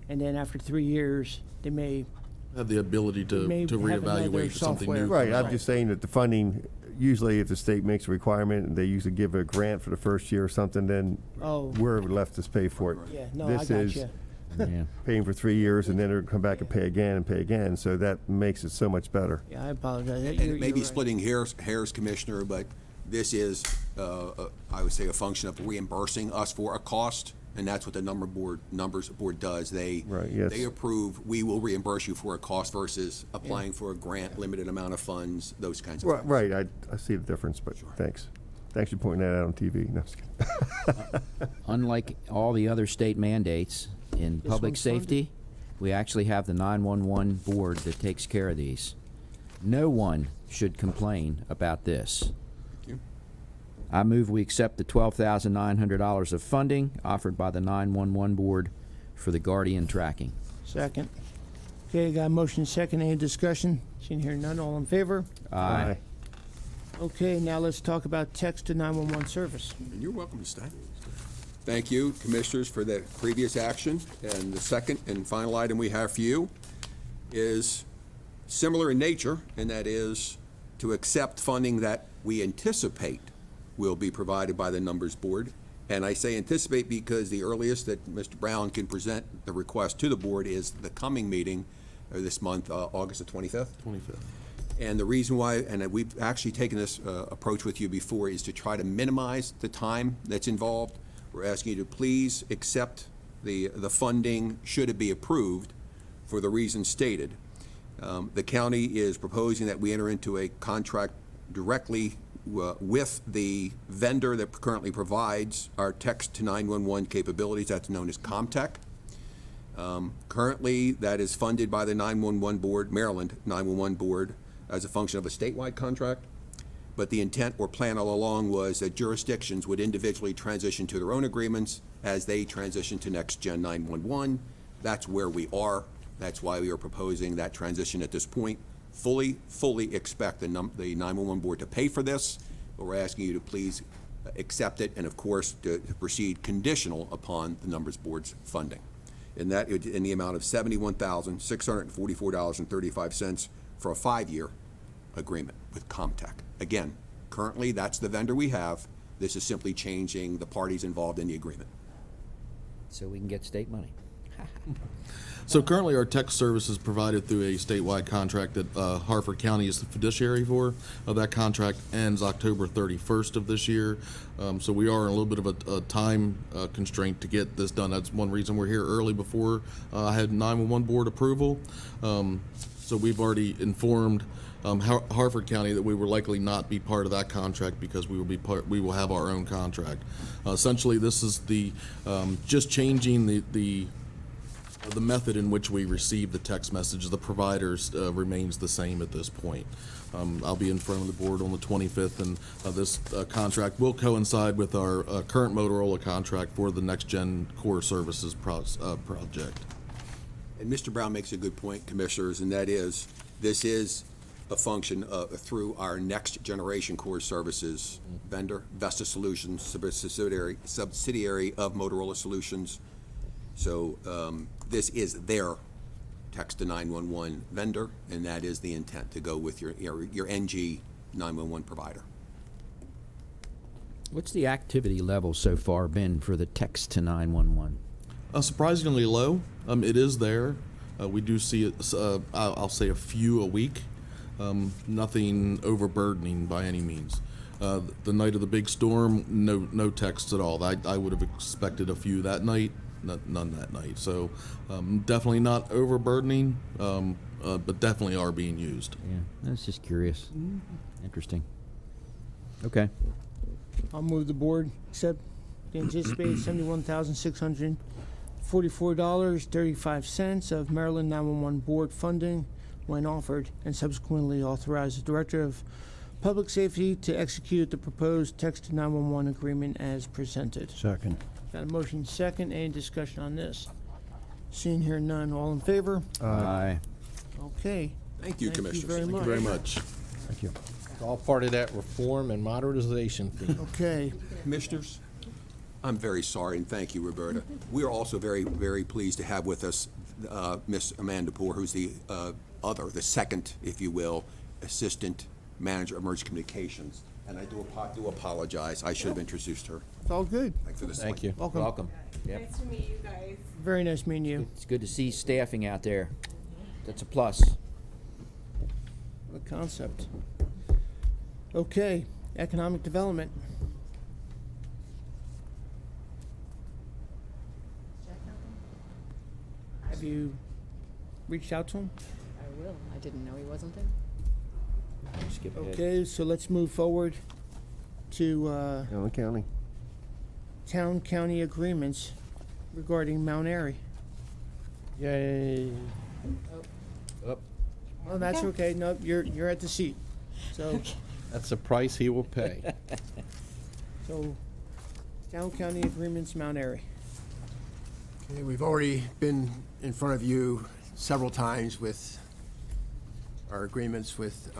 and then after 3 years, they may Have the ability to May have another reevaluate for something software. new. Right, I'm just saying that the funding, usually if the state makes a requirement, they usually give a grant for the first year or something, then Oh. we're left to pay for it. Yeah, no, This I is gotcha. Yeah. paying for 3 years and then they're gonna come back and pay again. So that makes it so much better. Yeah, I apologize. And it may be splitting hairs, Commissioner, but this is, I would say, a function of reimbursing us for a cost, and that's what the numbers board does. They approve, we will reimburse you for a cost versus applying for a grant, limited amount of funds, those kinds of things. Right, I see the difference, but thanks. Thanks for pointing that out on TV. No, I'm just kidding. Unlike all the other state mandates in public one's funded? safety, we actually have the 911 board that takes care of these. No one should complain about this. I move we accept the $12,900 of funding offered by the 911 board for the Guardian tracking. Second. Okay, got a motion second. Any discussion? Seeing here none, all in favor? Aye. Okay, now let's talk about text to 911 service. And you're welcome to stay. Thank you, Commissioners, for the previous action. And the second and final item we have for you is similar in nature, and that is to accept funding that we anticipate will be provided by the Numbers Board. And I say anticipate because the earliest that Mr. Brown can present the request to the board is the coming meeting this month, August the 25th. 25th. And the reason why, and we've actually taken this approach with you before, is to try to minimize the time that's involved. We're asking you to please accept the funding, should it be approved, for the reasons stated. The county is proposing that we enter into a contract directly with the vendor that currently provides our text to 911 capabilities. That's known as Comtech. Currently, that is funded by the 911 board, Maryland 911 board, as a function of a statewide contract. But the intent or plan all along was that jurisdictions would individually transition to their own agreements as they transition to Next Gen 911. That's where we are. That's why we are proposing that transition at this point. Fully expect the 911 board to pay for this, but we're asking you to please accept it, and of course to proceed conditional upon the Numbers Board's funding. And that in the amount of $71,644.35 for a 5-year agreement with Comtech. Again, currently that's the vendor we have. This is simply changing the parties involved in the agreement. So we can get state money. So currently, our tech service is provided through a statewide contract that Harford County is the fiduciary for. That contract ends October 31st of this year. So we are in a little bit of a time constraint to get this done. That's one reason we're here early before I had 911 board approval. So we've already informed Harford County that we will likely not be part of that contract because we will have our own contract. Essentially, this is the just changing the method in which we receive the text message. The providers remains the same at this point. I'll be in front of the board on the 25th, and this contract will coincide with our current Motorola contract for the Next Gen Core Services project. And Mr. Brown makes a good point, Commissioners, and that is, this is a function through our Next Generation Core Services vendor, Vesta Solutions, subsidiary of Motorola Solutions. So this is their text to 911 vendor, and that is the intent, to go with your NG 911 provider. What's the activity level so far been for the text to 911? Surprisingly low. It is there. We do see it, I'll say a few a week. Nothing overburdening by any means. The night of the big storm, no texts at all. I would have expected a few that night. None that night. So definitely not overburdening, but definitely are being used. Yeah, I was just curious. Interesting. Okay. I'll move the board accept the anticipated $71,644.35 of Maryland 911 board funding when offered, and subsequently authorize the Director of Public Safety to execute the proposed text to 911 agreement as presented. Second. Got a motion second. Any discussion on this? Seeing here none, all in favor? Aye. Okay. Thank you, Commissioners. Thank you Thank you very much. Thank you. It's all part of that reform and modernization theme. Okay. Commissioners, I'm very sorry, and thank you, Roberta. We are also very, very pleased to have with us Miss Amanda Poor, who's the second, if you will, Assistant Manager of Emergency Communications and I do apologize. I should have introduced her. It's all good. Thanks for this. Thank you. Welcome. Welcome. Yep. Nice to meet you guys. Very nice meeting you. It's good to see staffing out there. That's a plus. What a concept. Okay, economic development. Have you reached out to him? I will. I didn't know he wasn't there. Skip ahead. Okay, so let's move forward to Allen County. town-county agreements regarding Mount Airy. Yay. Up. Oh, that's okay. No, you're at the seat. So, That's the price he will pay. so town-county agreements, Mount Airy. Okay, we've already been in front of you several times with our agreements with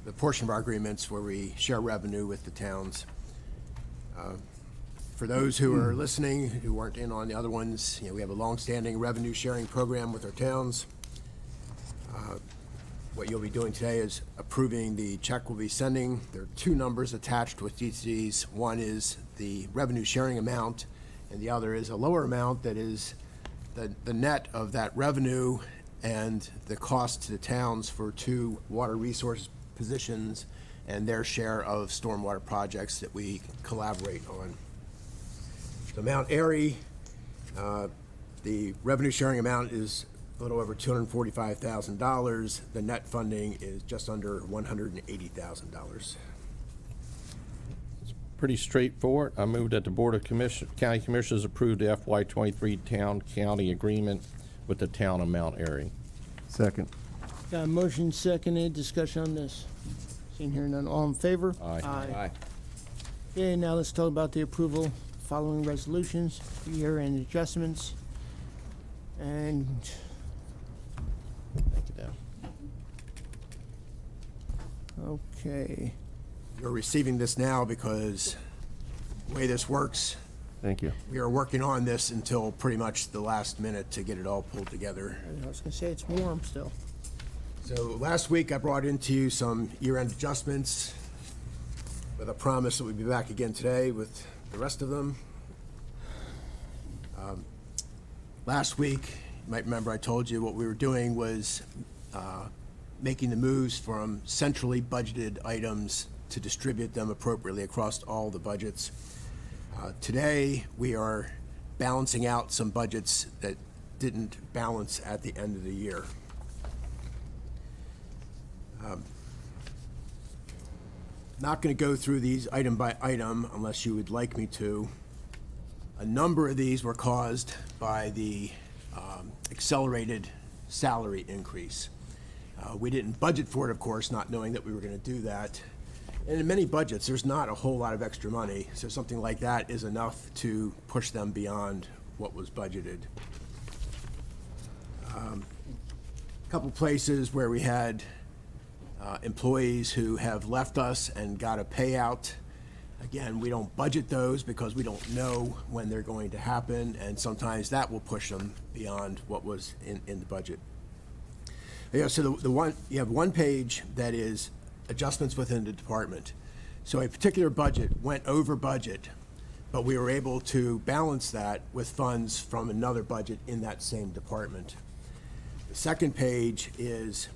the portion of our agreements where we share revenue with the towns. For those who are listening, who weren't in on the other ones, we have a longstanding revenue sharing program with our towns. What you'll be doing today is approving the check we'll be sending. There are two numbers attached with each of these. One is the revenue sharing amount, and the other is a lower amount that is the net of that revenue and the cost to the towns for two water resource positions and their share of stormwater projects that we collaborate on. So Mount Airy, the revenue sharing amount is a little over $245,000. The net funding is just under $180,000. Pretty straightforward. I move that the Board of County Commissioners approve the FY23 town-county agreement with the town of Mount Airy. Second. Got a motion seconded, discussion on this. Seeing here none, all in favor? Aye. Aye. Okay, now let's talk about the approval following resolutions, year-end adjustments, and Thank you, Dan. okay. You're receiving this now because the way this works, Thank you. we are working on this until pretty much the last minute to get it all pulled together. I was gonna say it's warm still. So last week, I brought into you some year-end adjustments with a promise that we'd be back again today with the rest of them. Last week, you might remember I told you what we were doing was making the moves from centrally budgeted items to distribute them appropriately across all the budgets. Today, we are balancing out some budgets that didn't balance at the end of the year. Not going to go through these item by item unless you would like me to. A number of these were caused by the accelerated salary increase. We didn't budget for it, of course, not knowing that we were going to do that. And in many budgets, there's not a whole lot of extra money, so something like that is enough to push them beyond what was budgeted. A couple places where we had employees who have left us and got a payout. Again, we don't budget those because we don't know when they're going to happen, and sometimes that will push them beyond what was in the budget. Yeah, so you have one page that is adjustments within the department. So a particular budget went over budget, but we were able to balance that with funds from another budget in that same department. The second page is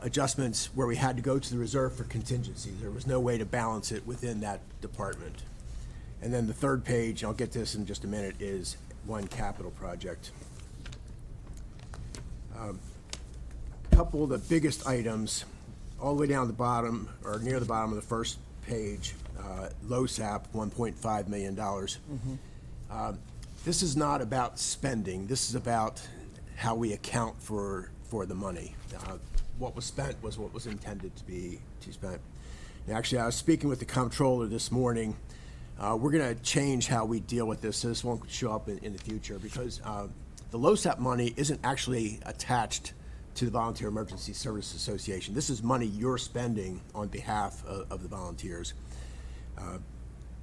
adjustments where we had to go to the reserve for contingencies. There was no way to balance it within that department. And then the third page, I'll get to this in just a minute, is one capital project. Couple of the biggest items, all the way down the bottom, or near the bottom of the first page, LoSAP, $1.5 million. This is not about spending. This is about how we account for the money. What was spent was what was intended to be spent. And actually, I was speaking with the comptroller this morning. We're going to change how we deal with this, so this won't show up in the future, because the LoSAP money isn't actually attached to the Volunteer Emergency Service Association. This is money you're spending on behalf of the volunteers.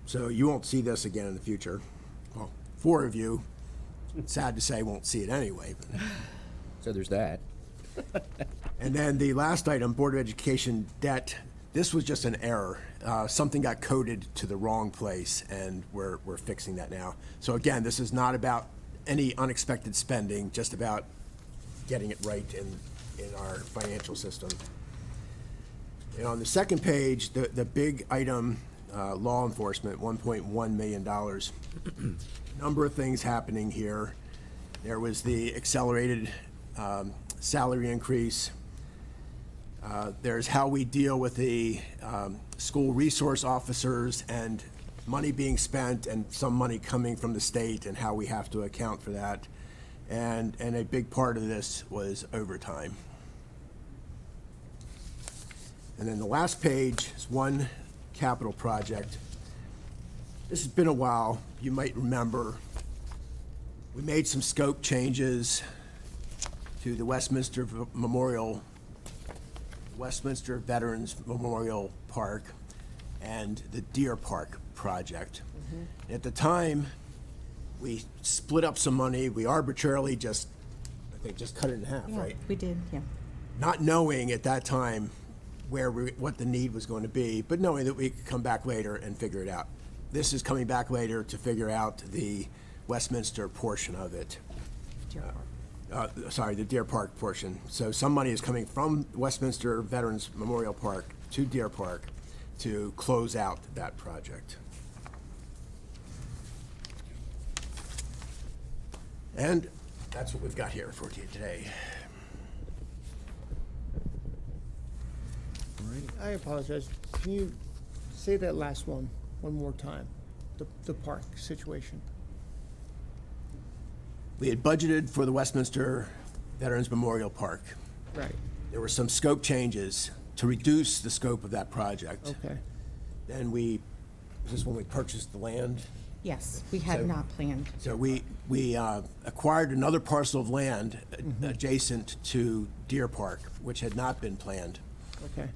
So you won't see this again in the future. Well, 4 of you, sad to say, won't see it anyway. So there's that. And then the last item, Board of Education debt This was just an error. Something got coded to the wrong place, and we're fixing that now. So again, this is not about any unexpected spending, just about getting it right in our financial system. And on the second page, the big item, law enforcement, $1.1 million. Number of things happening here. There was the accelerated salary increase. There's how we deal with the school resource officers and money being spent and some money coming from the state and how we have to account for that. And a big part of this was overtime. And then the last page is one capital project. This has been a while. You might remember we made some scope changes to the Westminster Veterans Memorial Park and the Deer Park project. At the time, we split up some money. We arbitrarily just cut it in half, right? We did, yeah. Not knowing at that time what the need was going to be, but knowing that we could come back later and figure it out. This is coming back later to figure out the Westminster portion of it. The Deer Park portion. So some money is coming from Westminster Veterans Memorial Park to Deer Park to close out that project. And that's what we've got here for you today. I apologize. Can you say that last one more time? The park situation. We had budgeted for the Westminster Veterans Memorial Park. Right. There were some scope changes to reduce the scope of that project. Okay. Then is this when we purchased the land? Yes, we had not planned. So we acquired another parcel of land adjacent to Deer Park, which had not been planned. Okay.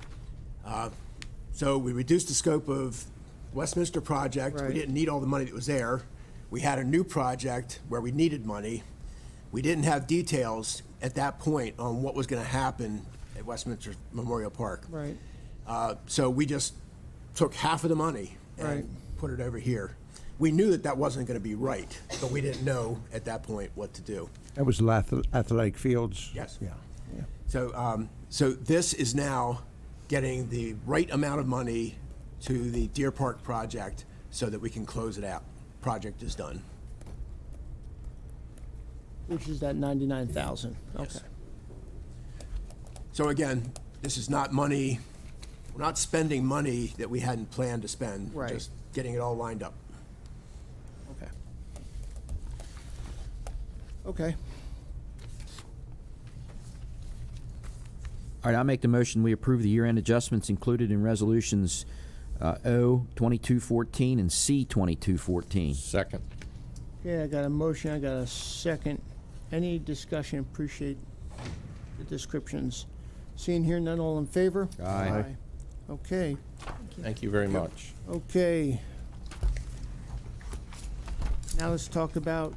So we reduced the scope of Westminster project. Right. We didn't need all the money that was there. We had a new project where we needed money. We didn't have details at that point on what was going to happen at Westminster Memorial Park. Right. So we just took half of the money and Right. put it over here. We knew that wasn't going to be right, but we didn't know at that point what to do. That was athletic fields? Yes. Yeah. So this is now getting the right amount of money to the Deer Park project so that we can close it out. Project is done. Which is that 99,000. Yes. Okay. So again, this is not money, we're not spending money that we hadn't planned to spend. We're Right. just getting it all lined up. Okay. Okay. All right, I make the motion we approve the year-end adjustments included in resolutions O 2214 and C 2214. Second. Okay, I got a motion, I got a second. Any discussion? Appreciate the descriptions. Seeing here none, all in favor? Aye. Okay, Thank you very much. okay. Now let's talk about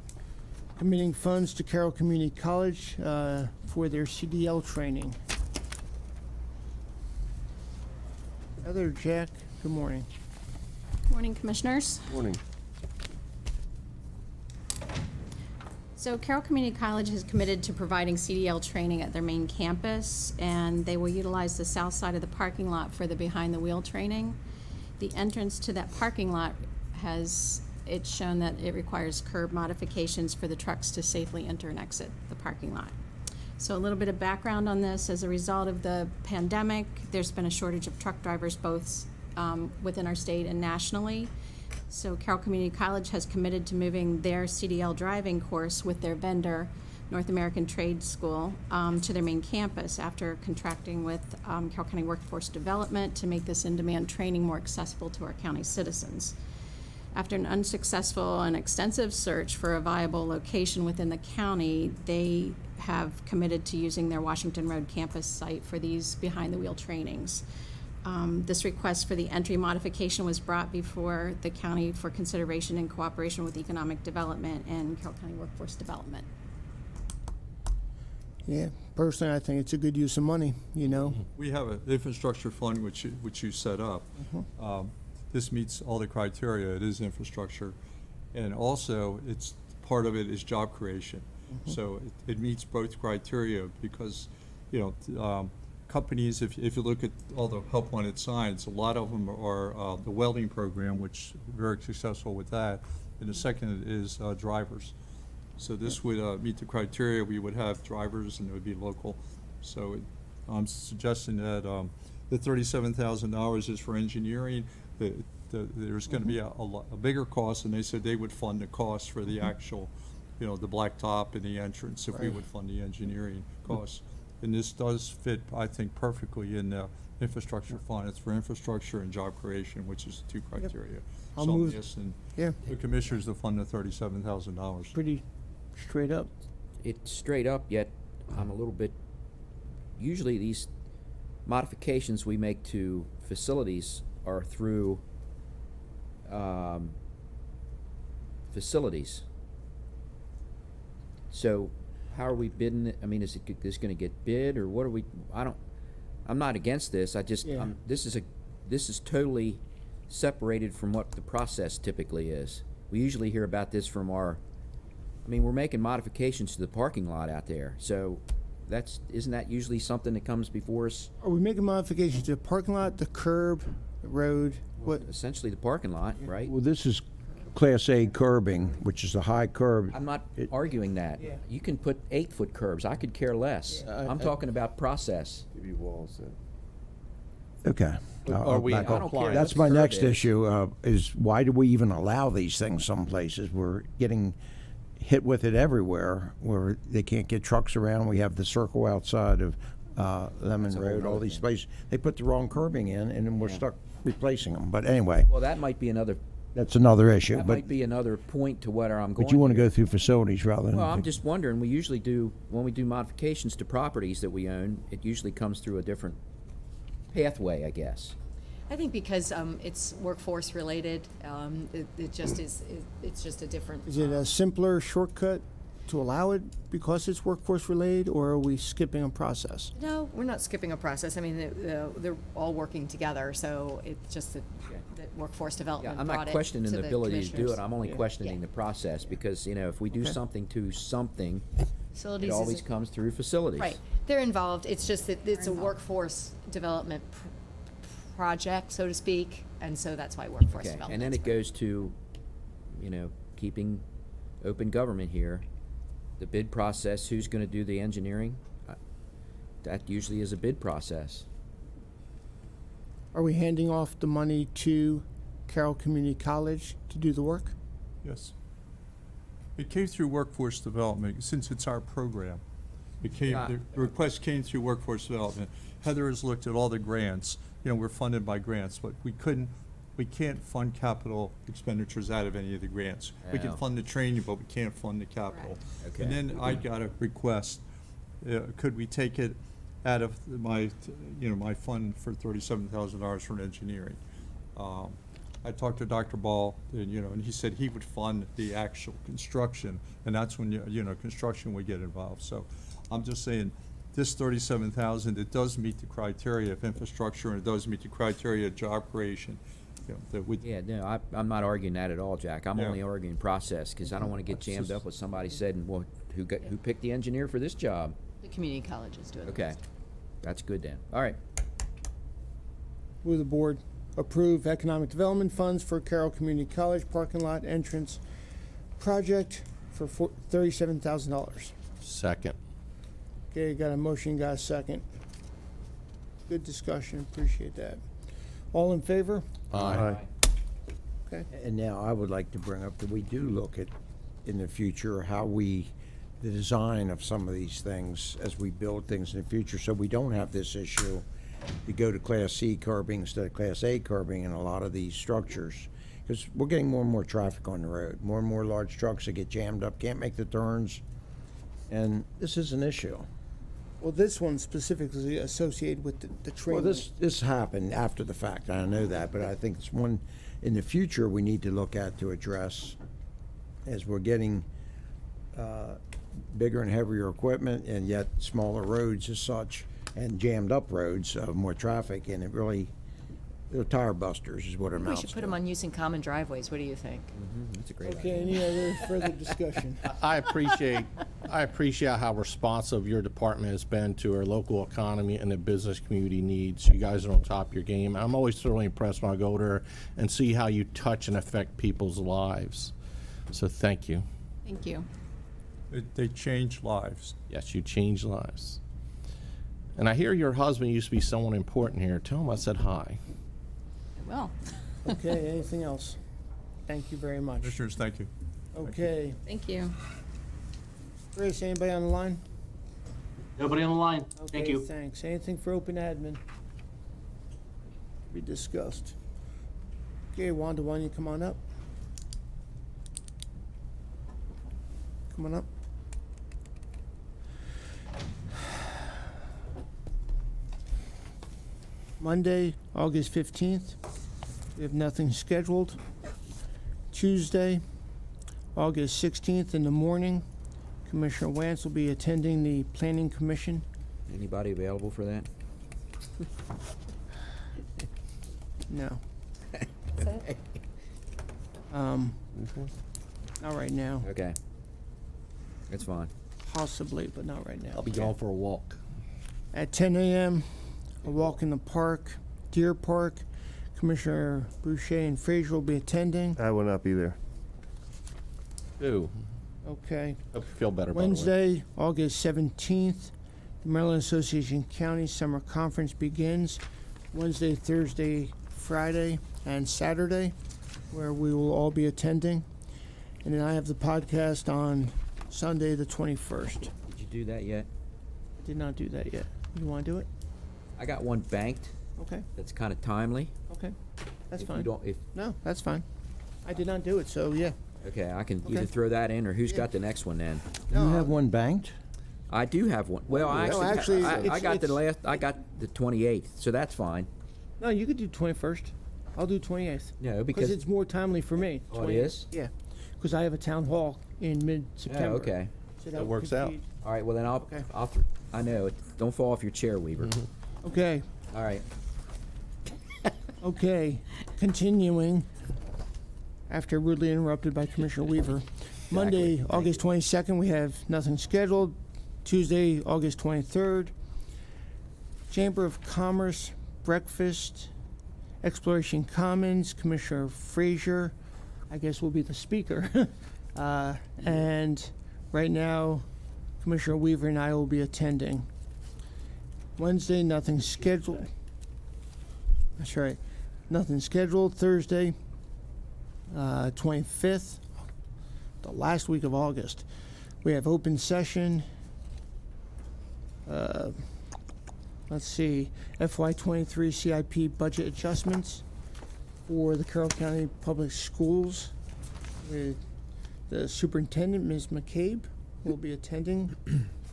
committing funds to Carroll Community College for their CDL training. Heather, Jack, good morning. Morning, Commissioners. Morning. So Carroll Community College has committed to providing CDL training at their main campus, and they will utilize the south side of the parking lot for the behind-the-wheel training. The entrance to that parking lot it's shown that it requires curb modifications for the trucks to safely enter and exit the parking lot. So a little bit of background on this. As a result of the pandemic, there's been a shortage of truck drivers both within our state and nationally. So Carroll Community College has committed to moving their CDL driving course with their vendor, North American Trade School, to their main campus after contracting with Carroll County Workforce Development to make this in-demand training more accessible to our county citizens. After an unsuccessful and extensive search for a viable location within the county, they have committed to using their Washington Road campus site for these behind-the-wheel trainings. This request for the entry modification was brought before the county for consideration in cooperation with Economic Development and Carroll County Workforce Development. Yeah, Personally, I think it's a good use of money, you know? We have an infrastructure fund which you set up. This meets all the criteria. It is infrastructure. And also, part of it is job creation. So it meets both criteria because, companies, if you look at all the Help Wanted signs, a lot of them are the welding program, which is very successful with that. And the second is drivers. So this would meet the criteria. We would have drivers and it would be local. So I'm suggesting that the $37,000 is for engineering. There's going to be a bigger cost, and they said they would fund the cost for the actual, the blacktop and the entrance if we would fund the engineering costs. And this does fit, I think, perfectly in the infrastructure fund. It's for infrastructure and job creation, which is the two criteria. I'll So I'm move- asking yeah. the commissioners to fund the $37,000. Pretty straight up. It's straight up, yet I'm a little bit, usually these modifications we make to facilities are through facilities. So how are we bidding it? I mean, is this going to get bid, or what are we, I'm not against this. I just, Yeah. this is totally separated from what the process typically is. We usually hear about this from we're making modifications to the parking lot out there. So isn't that usually something that comes before us? Are we making modifications to the parking lot, the curb, the road? What? Essentially the parking lot, right? Well, this is Class A curbing, which is a high curb. I'm not arguing that. You can put 8-foot curbs. I could care less. I'm talking about process. Maybe walls then. Okay. Are we back in up. compliance? That's What my the curb next is. issue, is why do we even allow these things some places? We're getting hit with it everywhere where they can't get trucks around. We have the circle outside of Lemon Road, all these places. They put the wrong curbing in, and then we're stuck replacing them. But anyway, Well, that might be another, that's another issue. that But, might be another point to where I'm going. but you want to here. go through facilities rather than. Well, I'm just wondering, we usually do, when we do modifications to properties that we own, it usually comes through a different pathway, I guess. I think because it's workforce related, it just is, it's just a different. Is it a simpler shortcut to allow it because it's workforce related, or are we skipping a process? No, we're not skipping a process. I mean, they're all working together, so it's just that workforce Yeah, development I'm brought not it questioning to the ability to do commissioners. it, I'm only Yeah. questioning Yeah. the process, because, if we do Okay. something to something, Facilities it is always a- comes through facilities. Right, they're involved. It's just that it's a workforce development project, so to speak, and so that's why workforce Okay, development. and then it goes to, keeping open government here, the bid process, who's gonna do the engineering? That usually is a bid process. Are we handing off the money to Carroll Community College to do the work? Yes. It came through workforce development, since it's our program. The request came through workforce development. Heather has looked at all the grants, we're funded by grants, but we can't fund capital expenditures out of any of the grants. We can Oh. fund the training, but we can't fund the capital. Okay. And then I got a request, could we take it out of my fund for $37,000 for engineering? I talked to Dr. Ball, and he said he would fund the actual construction, and that's when, construction would get involved. So I'm just saying, this $37,000, it does meet the criteria of infrastructure, and it does meet the criteria of job creation. That would, Yeah, no, I'm not arguing that at all, Jack. I'm Yeah. only arguing process, because I don't want to get That's jammed just- up with somebody saying, well, who picked the engineer for this job? The community college is doing the Okay, rest. that's good then. All right. Will the board approve economic development funds for Carroll Community College parking lot entrance project for $37,000? Second. Okay, got a motion, got a second. Good discussion, appreciate that. All in favor? Aye. Okay. And now I would like to bring up that we do look at, in the future, the design of some of these things as we build things in the future, so we don't have this issue to go to Class C curbing instead of Class A curbing in a lot of these structures. Because we're getting more and more traffic on the road, more and more large trucks that get jammed up, can't make the turns, and this is an issue. Well, this one specifically associated with the Well, training. this happened after the fact, I know that, but I think it's one in the future we need to look at to address as we're getting bigger and heavier equipment and yet smaller roads as such, and jammed up roads, more traffic, and it really, they're tire busters is what it We amounts should to. put them on using common driveways. What do you think? That's a great idea. Okay, any other further discussion? I appreciate how responsive your department has been to our local economy and the business community needs. You guys are on top of your game. I'm always thoroughly impressed when I go there and see how you touch and affect people's lives. So thank you. Thank you. They change lives. Yes, you change lives. And I hear your husband used to be someone important here. Tell him I said hi. Well, Okay, anything else? Thank you very much. Commissioners, thank you. Okay, thank you. Grace, anybody on the line? Nobody on the line. Thank Okay, you. thanks. Anything for open admin? Be discussed. Okay, Wanda, why don't you come on up? Come on up. Monday, August 15th, we have nothing scheduled. Tuesday, August 16th in the morning, Commissioner Wance will be attending the Planning Commission. Anybody available for that? No. Not right now. Okay. It's fine. Possibly, but not right now. I'll be going for a walk. At 10 a.m., a walk in the park, Deer Park. Commissioner Boucher and Frazier will be attending. I will not be there. Ooh. Okay. Hope you feel better, by the way. Wednesday, August 17th, the Maryland Association County Summer Conference begins. Wednesday, Thursday, Friday, and Saturday, where we will all be attending. And then I have the podcast on Sunday, the 21st. Did you do that yet? Did not do that yet. You want to do it? I got one banked. Okay. That's kind of timely. Okay. That's If you fine. don't- if- No, that's fine. I did not do it, so yeah. Okay, I can Okay. either throw that in, or who's Yeah. got the next one then? You have one banked? I do have one. Well, I No, actually, actually, I it's- got the it's- last. I got the 28th, so that's fine. No, you could do 21st. I'll do 28th. No, because- Because it's more timely for me. Oh, it is? Yeah, because I have a town hall in mid-September. Oh, okay. So That works could out. feed- All right. Well, then I'll. Okay. I know. Don't fall off your chair, Weaver. Okay, All right. okay. Continuing, after rudely interrupted by Commissioner Weaver. Monday, Thank August 22nd, we have nothing scheduled. Tuesday, August 23rd, Chamber of Commerce breakfast, Exploration Commons, Commissioner Frazier, I guess will be the speaker. And right now, Commissioner Weaver and I will be attending. Wednesday, nothing scheduled. That's right, nothing scheduled. Thursday, 25th, the last week of August. We have open session. Let's see, FY23 CIP budget adjustments for the Carroll County Public Schools with the superintendent, Ms. McCabe, will be attending,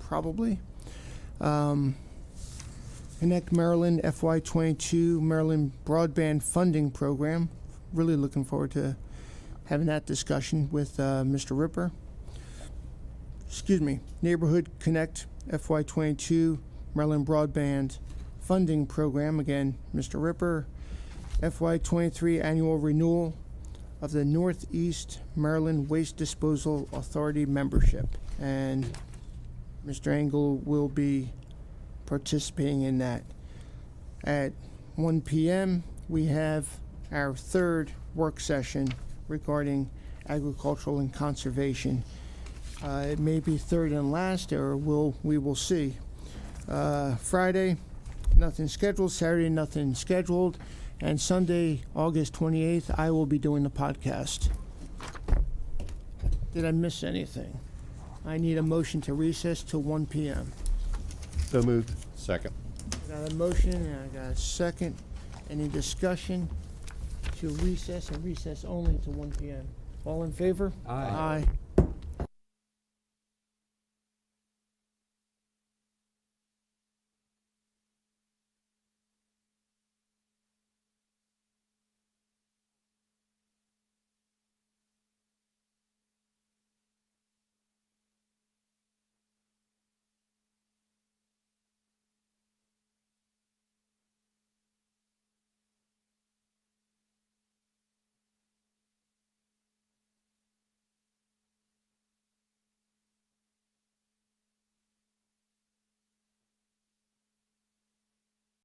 probably. Connect Maryland FY22 Maryland Broadband Funding Program. Really looking forward to having that discussion with Mr. Ripper. Excuse me, Neighborhood Connect FY22 Maryland Broadband Funding Program. Again, Mr. Ripper. FY23 Annual Renewal of the Northeast Maryland Waste Disposal Authority membership. And Mr. Engel will be participating in that. At 1 p.m., we have our third work session regarding agricultural and conservation. It may be third and last, or we will see. Friday, nothing scheduled. Saturday, nothing scheduled. And Sunday, August 28th, I will be doing the podcast. Did I miss anything? I need a motion to recess till 1 p.m. So moved. Second. I got a motion and I got a second. Any discussion to recess and recess only to 1 p.m.? All in favor? Aye. Aye.